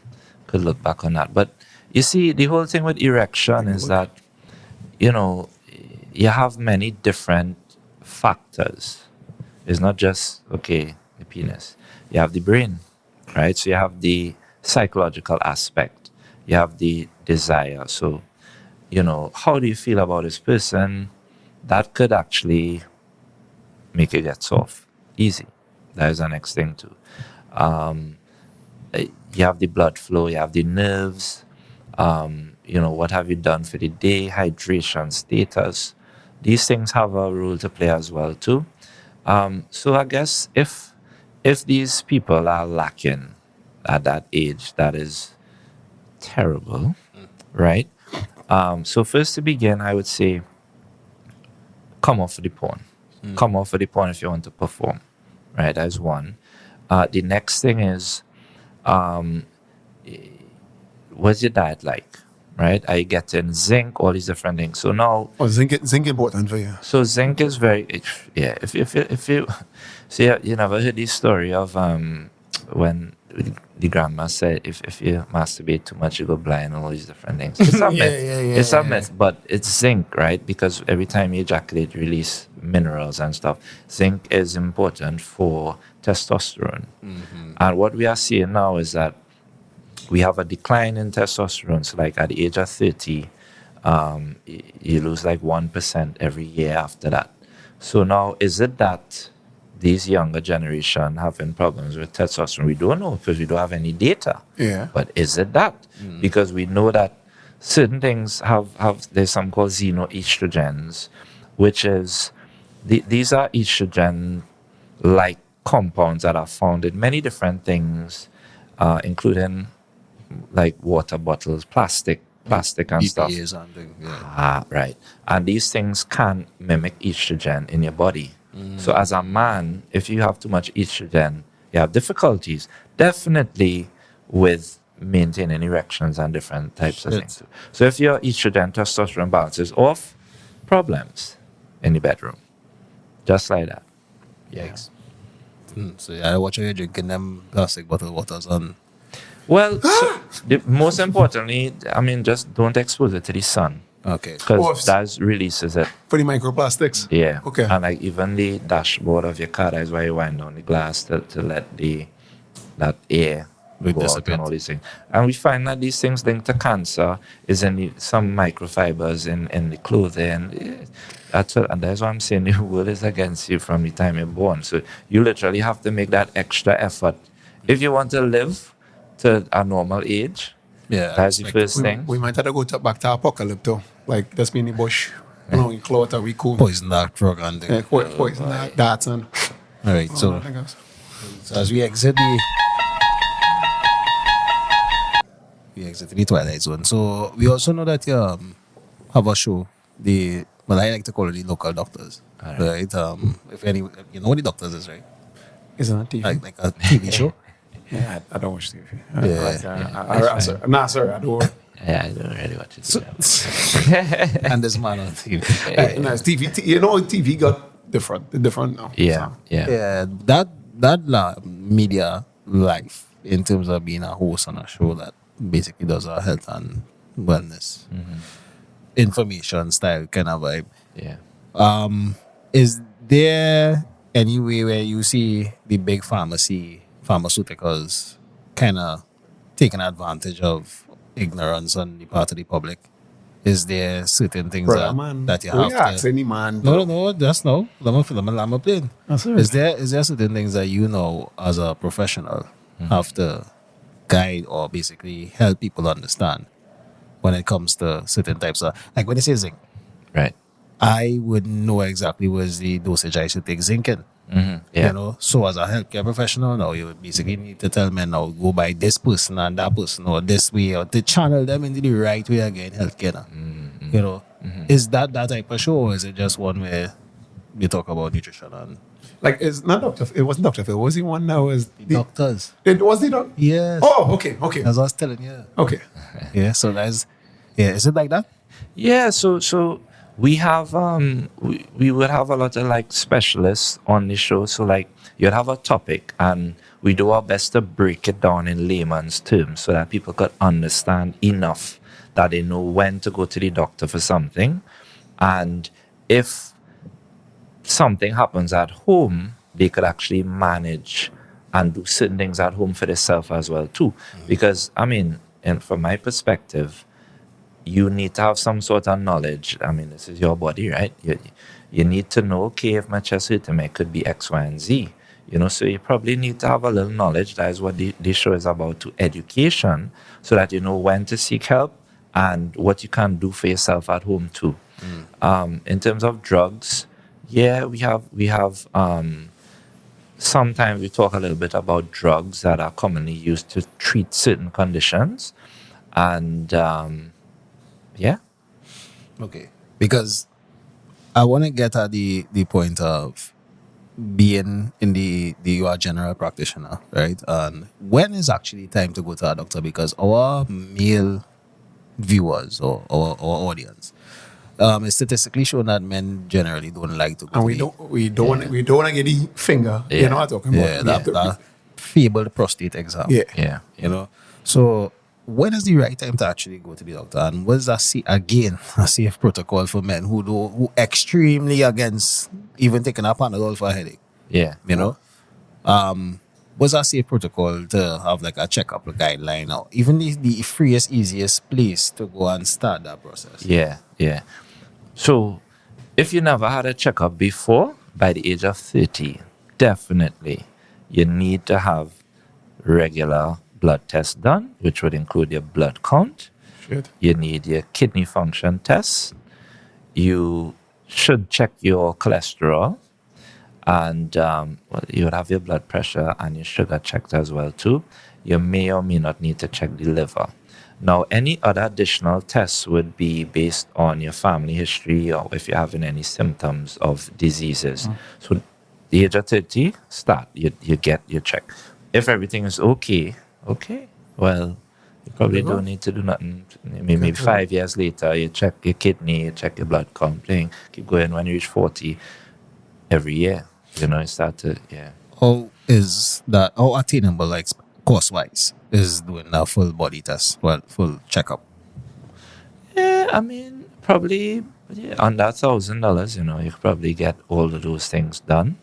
could look back on that. But you see, the whole thing with erection is that, you know, you have many different factors. It's not just, okay, the penis. You have the brain, right? So you have the psychological aspect. You have the desire. So, you know, how do you feel about this person? That could actually make it get soft. Easy. That is the next thing too. You have the blood flow, you have the nerves, you know, what have you done for the day, hydration status. These things have a role to play as well too. So I guess if these people are lacking at that age, that is terrible, right? So first to begin, I would say, come off of the porn. Come off of the porn if you want to perform, right? That's one. The next thing is, what's your diet like, right? Are you getting zinc, all these different things? So now, zinc important for you. so zinc is very, yeah. If you see, you never heard this story of when the grandma said if you masturbate too much you go blind and all these different things. It's a myth. It's a myth, but it's zinc, right? Because every time you ejaculate, you release minerals and stuff. Zinc is important for testosterone. And what we are seeing now is that we have a decline in testosterone. So like at the age of 30, you lose like 1% every year after that. So now, is it that these younger generation having problems with testosterone? We don't know because we don't have any data. Yeah. But is it that? Because we know that certain things have there's some called xenoestrogens, which is, these are estrogen-like compounds that are found in many different things, including like water bottles, plastic and stuff. BPAs and things, yeah. Right. And these things can mimic estrogen in your body. So as a man, if you have too much estrogen, you have difficulties. Definitely with maintaining erections and different types of things. So if your estrogen testosterone balance is off, problems in the bedroom. Just like that. Yikes. So yeah, I watch how you're drinking them plastic bottle waters on. Well, most importantly, I mean, just don't expose it to the sun. Okay. Because that releases it. For the microplastics? Yeah. Okay. And like even the dashboard of your car, that is why you wind down the glass to let that air With go out discipline. and all these things. And we find that these things linked to cancer is in some microfibers in the clothing. That's why I'm saying the world is against you from the time you're born. So you literally have to make that extra effort. If you want to live to a normal age, Yeah, that's the first We, thing. we might have to go back to apocalypse though. Like just be in the bush. In cloth we cool. poison that drug and thing. Poison that and All right, so nothing else. as we exit the Twilight Zone. So we also know that you have a show, I like to call it the local doctors. Right? If any you know what the doctors is, right? Is it on TV? Like a TV show. Yeah, I don't watch TV. Yeah. Sir, I don't. Yeah, I don't really watch it. And this man on TV. No, it's TV. You know, TV got different now. Yeah, So, yeah. Yeah, that media life in terms of being a host on a show that basically does a health and wellness information style kind of vibe. Yeah. Is there any way where you see the big pharmaceuticals kind of taking advantage of ignorance on the part of the public? Is there certain things brother, man, that you we have ask to... any man. No, just no. Let me play. That's right. Is there certain things that you know as a professional have to guide or basically help people understand when it comes to certain types of, like when you say zinc, Right. I would know exactly what's the dosage I should take zinc in. Yeah. You know, so as a healthcare professional now, you basically need to tell me now go by this person and that person or this way or to channel them into the right way again, healthcare. Now. You know, is that type of show or is it just one where you talk about nutrition and Like it's not Doctor. It wasn't Doctor Phil. Was he one that was the doctors? It was the doctor. Yes. Oh, okay. As I was telling you. Okay. Yeah, so is it like that? Yeah, so we have we would have a lot of like specialists on the show. So like you'd have a topic and we do our best to break it down in layman's terms so that people could understand enough that they know when to go to the doctor for something. And if something happens at home, they could actually manage and do certain things at home for themselves as well too. Because I mean, and from my perspective, you need to have some sort of knowledge. I mean, this is your body, right? You need to know, okay, if my chest hurting, it could be X, Y, and Z. You know, so you probably need to have a little knowledge. That is what this show is about, to education, so that you know when to seek help and what you can do for yourself at home too. In terms of drugs, yeah, we have sometimes we talk a little bit about drugs that are commonly used to treat certain conditions. And yeah. Okay. Because I want to get at the point of being in you are a general practitioner, right? And when is actually time to go to a doctor? Because our male viewers or our audience, it's statistically shown that men generally don't like to go. And to we don't want to get the finger. Yeah. You know what I'm talking about? that fabled prostate exam. Yeah. Yeah. You know, so when is the right time to actually go to the doctor? And what is that a safe protocol for men who extremely against even taking a Panadol for a headache? Yeah. You know, what's that safe protocol to have like a checkup, a guideline, or even the freest, easiest place to go and start that process? Yeah. So, if you never had a checkup before, by the age of 30, definitely you need to have regular blood tests done, which would include your blood count. Shit. You need your kidney function tests. You should check your cholesterol. And you would have your blood pressure and your sugar checked as well too. You may or may not need to check the liver. Now, any other additional tests would be based on your family history or if you're having any symptoms of diseases. So, the age of 30, start. You get your check. If everything is okay, well, you probably don't need to do nothing. Maybe 5 years later, you check your kidney, you check your blood count, keep going. When you reach 40, every year, you start to, How attainable, like cost-wise, is doing a full body test, full checkup? Yeah, I mean, probably under $1,000, you could probably get all of those things done.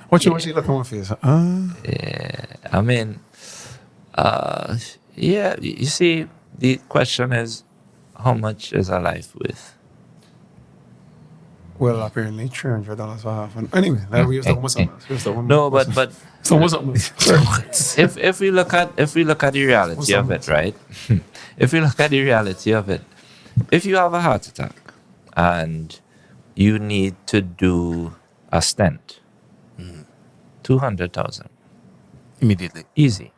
What you looking for? Yeah, I mean, Yeah, you see, the question is, how much is a life worth? Well, apparently $300 for half. Anyway, we was talking about something else. We was talking about No, but something else. Sorry. if we look at the reality of it, right? If we look at the reality of it, if you have a heart attack and you need to do a stent, 200,000 Immediately. easy.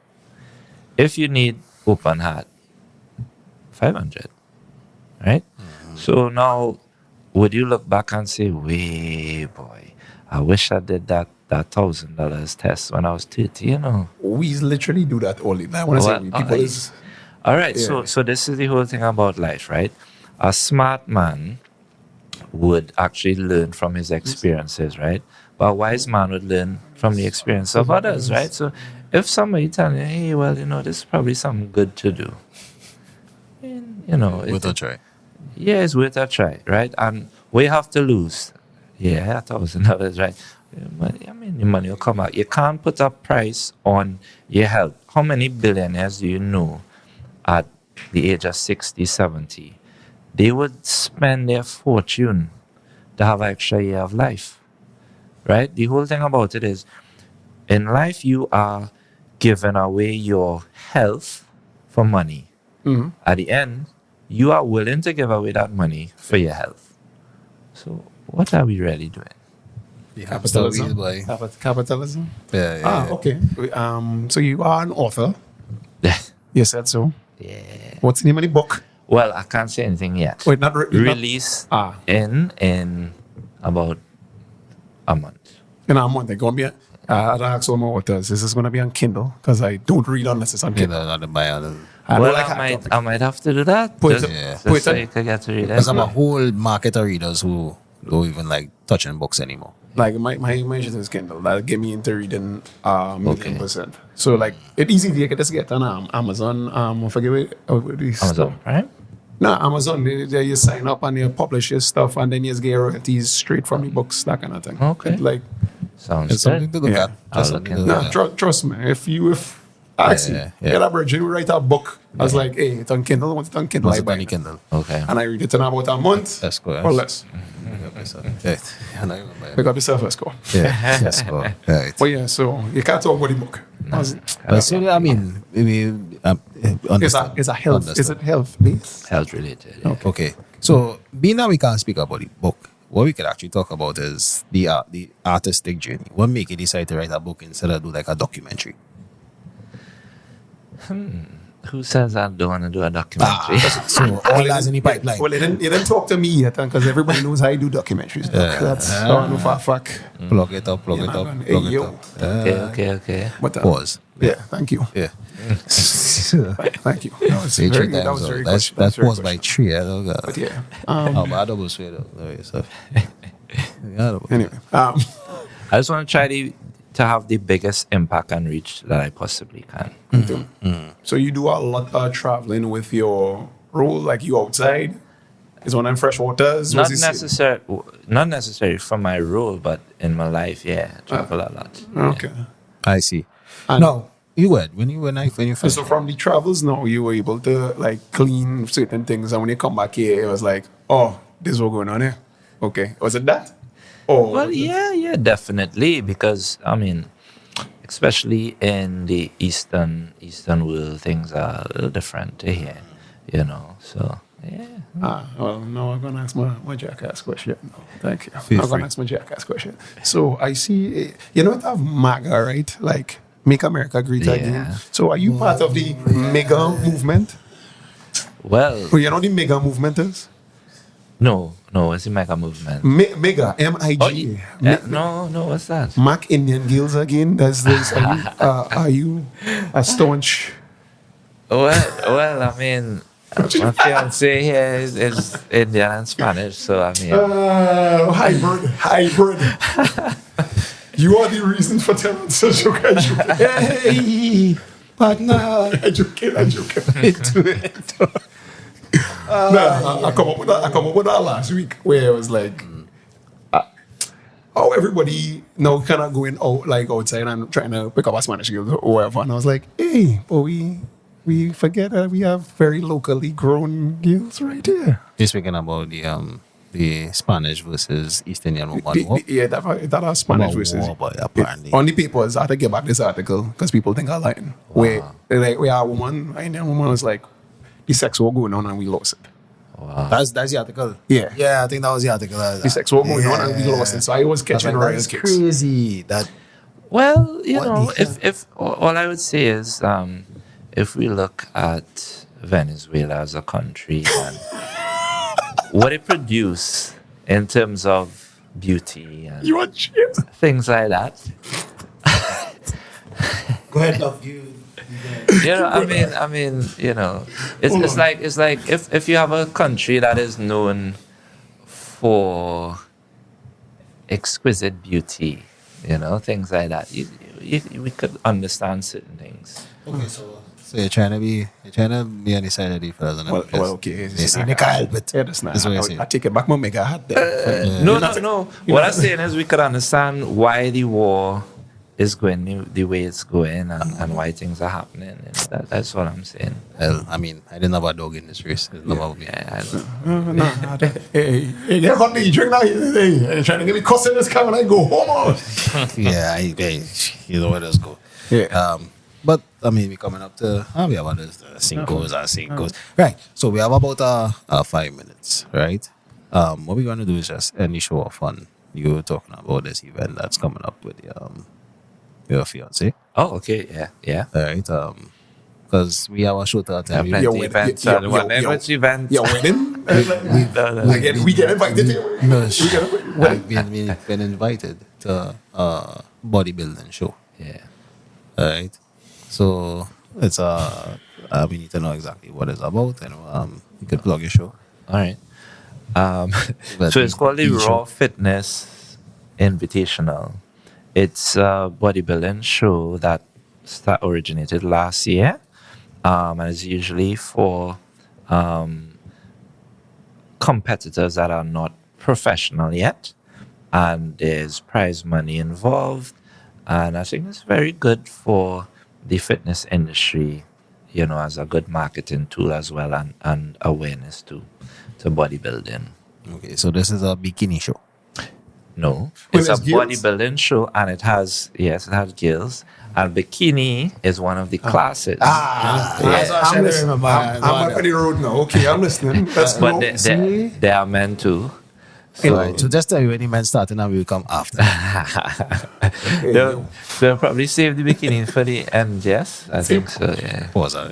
If you need open heart, 500, right? So now, would you look back and say, "Way boy, I wish I did that $1,000 test when I was 30," you know? We literally do that all the time. When I say we, people is All right, Yeah. so this is the whole thing about life, right? A smart man would actually learn from his experiences, right? But a wise man would learn from the experience of others, right? So if somebody telling you, "Hey, well, this is probably something good to do," With a try. yeah, it's worth a try, right? And we have to lose. Yeah, $1,000, right? I mean, the money will come out. You can't put a price on your health. How many billionaires do you know at the age of 60, 70? They would spend their fortune to have an extra year of life, right? The whole thing about it is, in life, you are giving away your health for money. At the end, you are willing to give away that money for your health. So what are we really doing? capitalism. Boy. Capitalism. Yeah. Okay. So you are an author. You said so. Yeah. What's the name of the book? Well, I can't say anything yet. Wait, not Release in about a month. in a month. Going to be. I'd ask all my authors. Is this going to be on Kindle? Because I don't read unless it's on You Kindle. know, not to buy it. Well, like I might have to do that. Put just, it- Yeah. just so you can get to read Because it. I'm a whole market of readers who don't even like touching books anymore. Like my shit is Kindle. That'll get me into reading million Okay. %. So like it's easy to just get on Amazon. I forget what these Amazon, right? No, Amazon. They you sign up and you publish your stuff and then you just get royalties straight from the books, that kind of thing. Okay. Like Sounds It's something good. to look Yeah. at. I'll Just look something to into look no, at. trust me. If actually yeah. get a virgin, we write a book. I was like, hey, it's on Kindle. Once it's on Kindle, Once I it's buy on it. Kindle. Okay. And I read it in about a month That's cool. or less. Yeah. I know you buy it. Pick up yourself, let's go. Yeah. That's cool. Right. But yeah, so you can't talk about the book. But so I mean, It's a health. Is it health based? Health related. Yeah. Okay. So being that we can't speak about the book, what we could actually talk about is the artistic journey. What make you decide to write a book instead of do like a documentary? Who says I don't want to do a documentary? So all that's in the pipeline. Well, you didn't talk to me yet because everybody knows how I do documentaries. That's no fuck. Plug it up, plug Yeah, it up, man. plug Hey, it yo. up. Okay. But Pause. yeah, thank you. Yeah. Thank you. That was Say very, three that times. was very That's question. pause by three. I don't got. But yeah. Oh, but I double swear though. No, so. Anyway, I just want to try to have the biggest impact and reach that I possibly can. so you do a lot of traveling with your role, like you outside. Is one of them fresh waters? Not necessarily for my role, but in my life, yeah, I travel a lot. Okay. I see. And- No, you would when you first. So from the travels now, you were able to like clean certain things, and when you come back here, it was like, oh, this is what going on here. Okay, was it that? Oh, Well, yeah, definitely. Because I mean, especially in the eastern world, things are a little different to here, So yeah, Well, no, I'm gonna ask my jackass question. No, thank you. Feel I'm free. gonna ask my jackass question. So I see, it have MAGA, right? Like Make America Great Again. Yeah. So are you part of the MAGA movement? well, Oh, you know what the MAGA movement is? no, it's the mega movement. MAGA, M-I-G. No, what's that? Mac Indian Girls again. That's this. Are you a staunch? Well, I mean, my fiance here is Indian and Spanish, so I mean, Hybrid. You are the reason for telling such a joke. Hey, partner. I'm joking. I come up with that last week where it was like, oh, everybody now kind of going out like outside and trying to pick up a Spanish girl or whatever. And I was like, hey, but we forget that we have very locally grown girls right here. You're speaking about the Spanish versus East Indian woman war? Yeah, that are Spanish versus. But apparently. On the papers, I had to get back this article because people think I'm lying. Where like we are a woman, an Indian woman was like, the sex war going on and we lost it. Wow. That's the article. Yeah. Yeah, I think that was the article. The sex war going on and we lost it. So I was catching That's rise kicks. crazy. That Well, you What know, the if all I would say is, if we look at Venezuela as a country and what it produced in terms of beauty and You want shit? things like that, go ahead, love you. you know, I mean, you know, it's like if you have a country that is known for exquisite beauty, you know, things like that, we could understand certain things. Okay, so you're trying to be on the side of the fellas, and Well, okay. They say they can't, but Yeah, that's not. that's what you're saying. I take it back. My mega hat there. No. What I'm saying is we could understand why the war is going the way it's going and why things are happening. And that's what I'm saying. Well, I mean, I didn't have a dog in this race. It's not about me. Yeah, I don't- Hey, get hot, you drink now. Hey, you trying to get me cussing this car when I go home? Yeah, you know where those go. Yeah. But I mean, we're coming up to we have others, Cinco's. Right. So we have about 5 minutes, right? What we're gonna do is just end the show off on you talking about this event that's coming up with your fiance. Oh, okay. Yeah. All right. Because we have a show to There are attend. plenty Yo, events. yo, and one yo. which event? Your wedding? No. Again, we get invited to No, we get I've been invited to a bodybuilding show. Yeah. All right. So it's we need to know exactly what it's about, and you could plug your show. All right. But So it's called the the show. Raw Fitness Invitational. It's a bodybuilding show that originated last year, and it's usually for competitors that are not professional yet, and there's prize money involved, and I think it's very good for the fitness industry, you know, as a good marketing tool as well, and awareness to bodybuilding. Okay, so this is a bikini show. No, Well, it's a there's girls? bodybuilding show, and it has girls, and bikini is one of the classes. I'm listening. I'm up on the road now. Okay, I'm listening. Let's But go. they are meant to. So just tell you when the men start and we will come after. They'll probably save the bikini for the end. Yes, I think so. Yeah. Pause.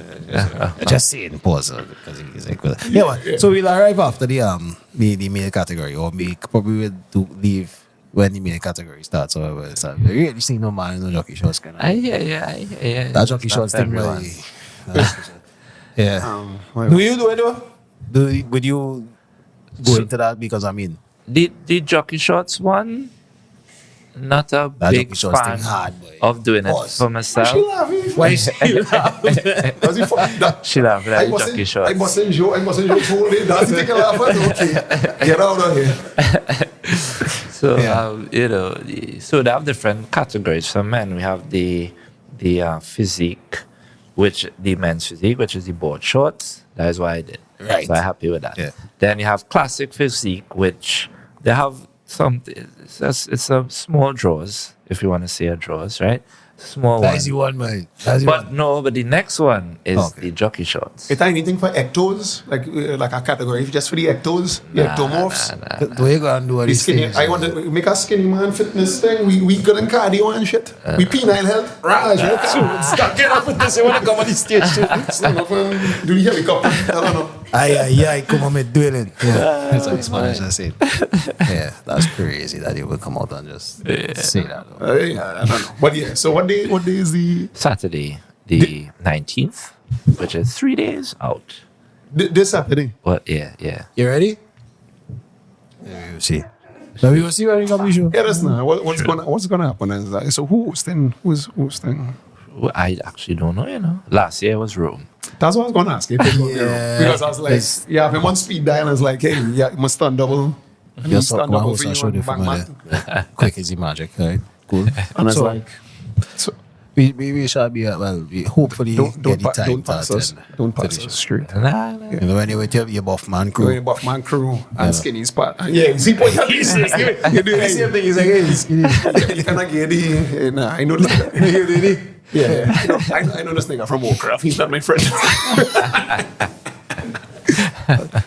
Just saying pause because he's like, well. Yeah, man. So we'll arrive after the male category, or we probably will leave when the male category starts. Or whatever. So we really see no man in no jockey shorts. Yeah. That jockey shorts thing, everyone. yeah. Do you do it? Would you go into that? Because I mean, The jockey shorts one, not a that big jockey shorts fan thing hard, boy. of doing it Pause. for myself. Why is she laughing? Was he fucking that? She laughed at I the jockey mustn't shorts. joke. Whole day. That's the thing I laugh at. Okay, get out of here. So Yeah. you know, so they have different categories. For men, we have the physique, the men's physique, which is the board shorts. That is why I did. Right. So I'm happy with that. Yeah. Then you have classic physique, which they have some. It's a small drawers, if you want to say a drawers, right? Small one. That's the one, man. That's the But one. no, but the next one is Okay. the jockey shorts. Is there anything for ectos? Like a category just for the ectos? The ectomorphs? Do you go and do all The these skinny, things? I want to make a skinny man fitness thing. We good in cardio and shit. We penile health. Raj, start getting up with this. You want to come on the stage too? Stand up and do the helicopter. I don't know. Aye, come on, man, doing it. Yeah, that's what Spanish I said. Yeah, that's crazy that you will come out and just say that. Yeah, I don't know. But yeah, so what day is the Saturday, the 19th, which is 3 days out. this Saturday? Well, yeah. You ready? Yeah, we will see. So we will see when you come to the show. Yeah, that's not. What's gonna happen is that, so who's hosting? Well, I actually don't know, you know. Last year was Rome. That's what I was gonna ask you. Yeah. Because I was like, yeah, if I'm on speed dial, I was like, hey, yeah, you must stand double. And he Just stand one up host over and you show and the bang, familiar. bang. Quick, easy magic, right? Cool. And it's So, like, so we shall be, we hopefully don't get the time don't to pass us, attend. don't to pass the us show. straight. Nah, nah. You know, when you with your buff man Go crew. in Buffman crew and Yeah. Skinny's part. Yeah, see, boy, you do the same thing. He's like, hey, you cannot get the. Nah, I know this nigga. Yeah, you know, I know this nigga from Warcraft. He's not my friend.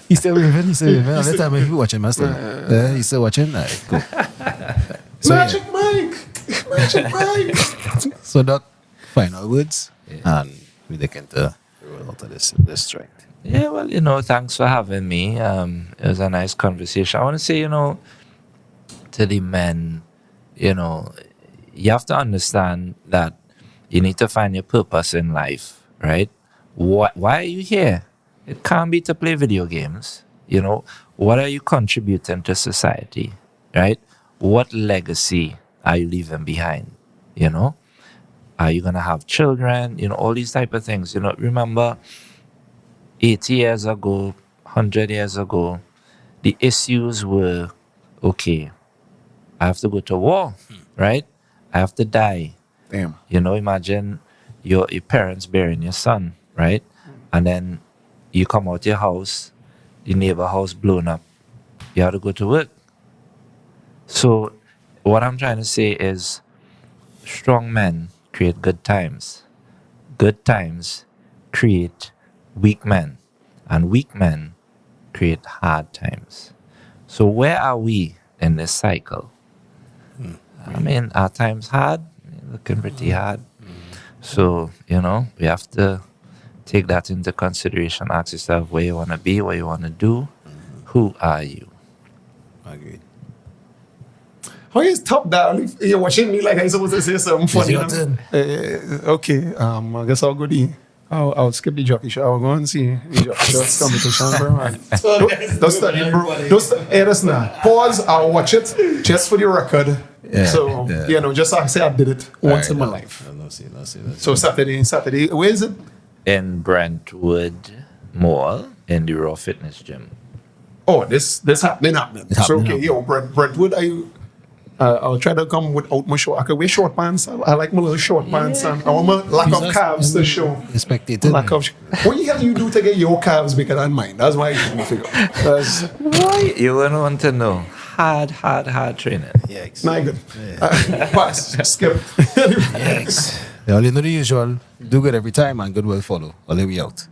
He's still waving, Every time if you watching, master. Yeah, he's still watching. Alright, cool. So, Magic Mike! Magic Mike! So that final words, and we look into roll out of this track. Yeah, well, thanks for having me. It was a nice conversation. I want to say, to the men, you have to understand that you need to find your purpose in life, right? Why are you here? It can't be to play video games. What are you contributing to society, right? What legacy are you leaving behind? Are you gonna have children? All these type of things. Remember, 80 years ago, 100 years ago, the issues were, okay, I have to go to war, right? I have to die. Damn. Imagine your parents burying your son, right? And then you come out your house, the neighbor house blown up. You have to go to work. So what I'm trying to say is strong men create good times. Good times create weak men. And weak men create hard times. So where are we in this cycle? I mean, our times hard, looking pretty hard. So, we have to take that into consideration. Ask yourself where you want to be, what you want to do. Who are you? Agreed. How is top down? You're watching me like I'm supposed to say something funny. your turn. Okay, I guess I'll go I'll skip the jockey show. I'll go and see the jockey show competition, bro. Don't study, bro. That's not. Pause. I'll watch it just for the record. Yeah, So, yeah. just I say I did it once in my life. No, see. So Saturday, where is it? In Brentwood Mall, in the Raw Fitness Gym. Oh, this happening. It's So happening okay, Brentwood, I'll try to come without my short. I can wear short pants. I like my little short pants, and I want my lack of calves to show. Spectator. Lack of. What the hell you do to get your calves bigger than mine? That's why I didn't figure. That's Why? You wouldn't want to know. Hard training. Yikes. not good. Pass. Skip. Yikes. Yeah, only know the usual. Do good every time and good will follow. Only we out.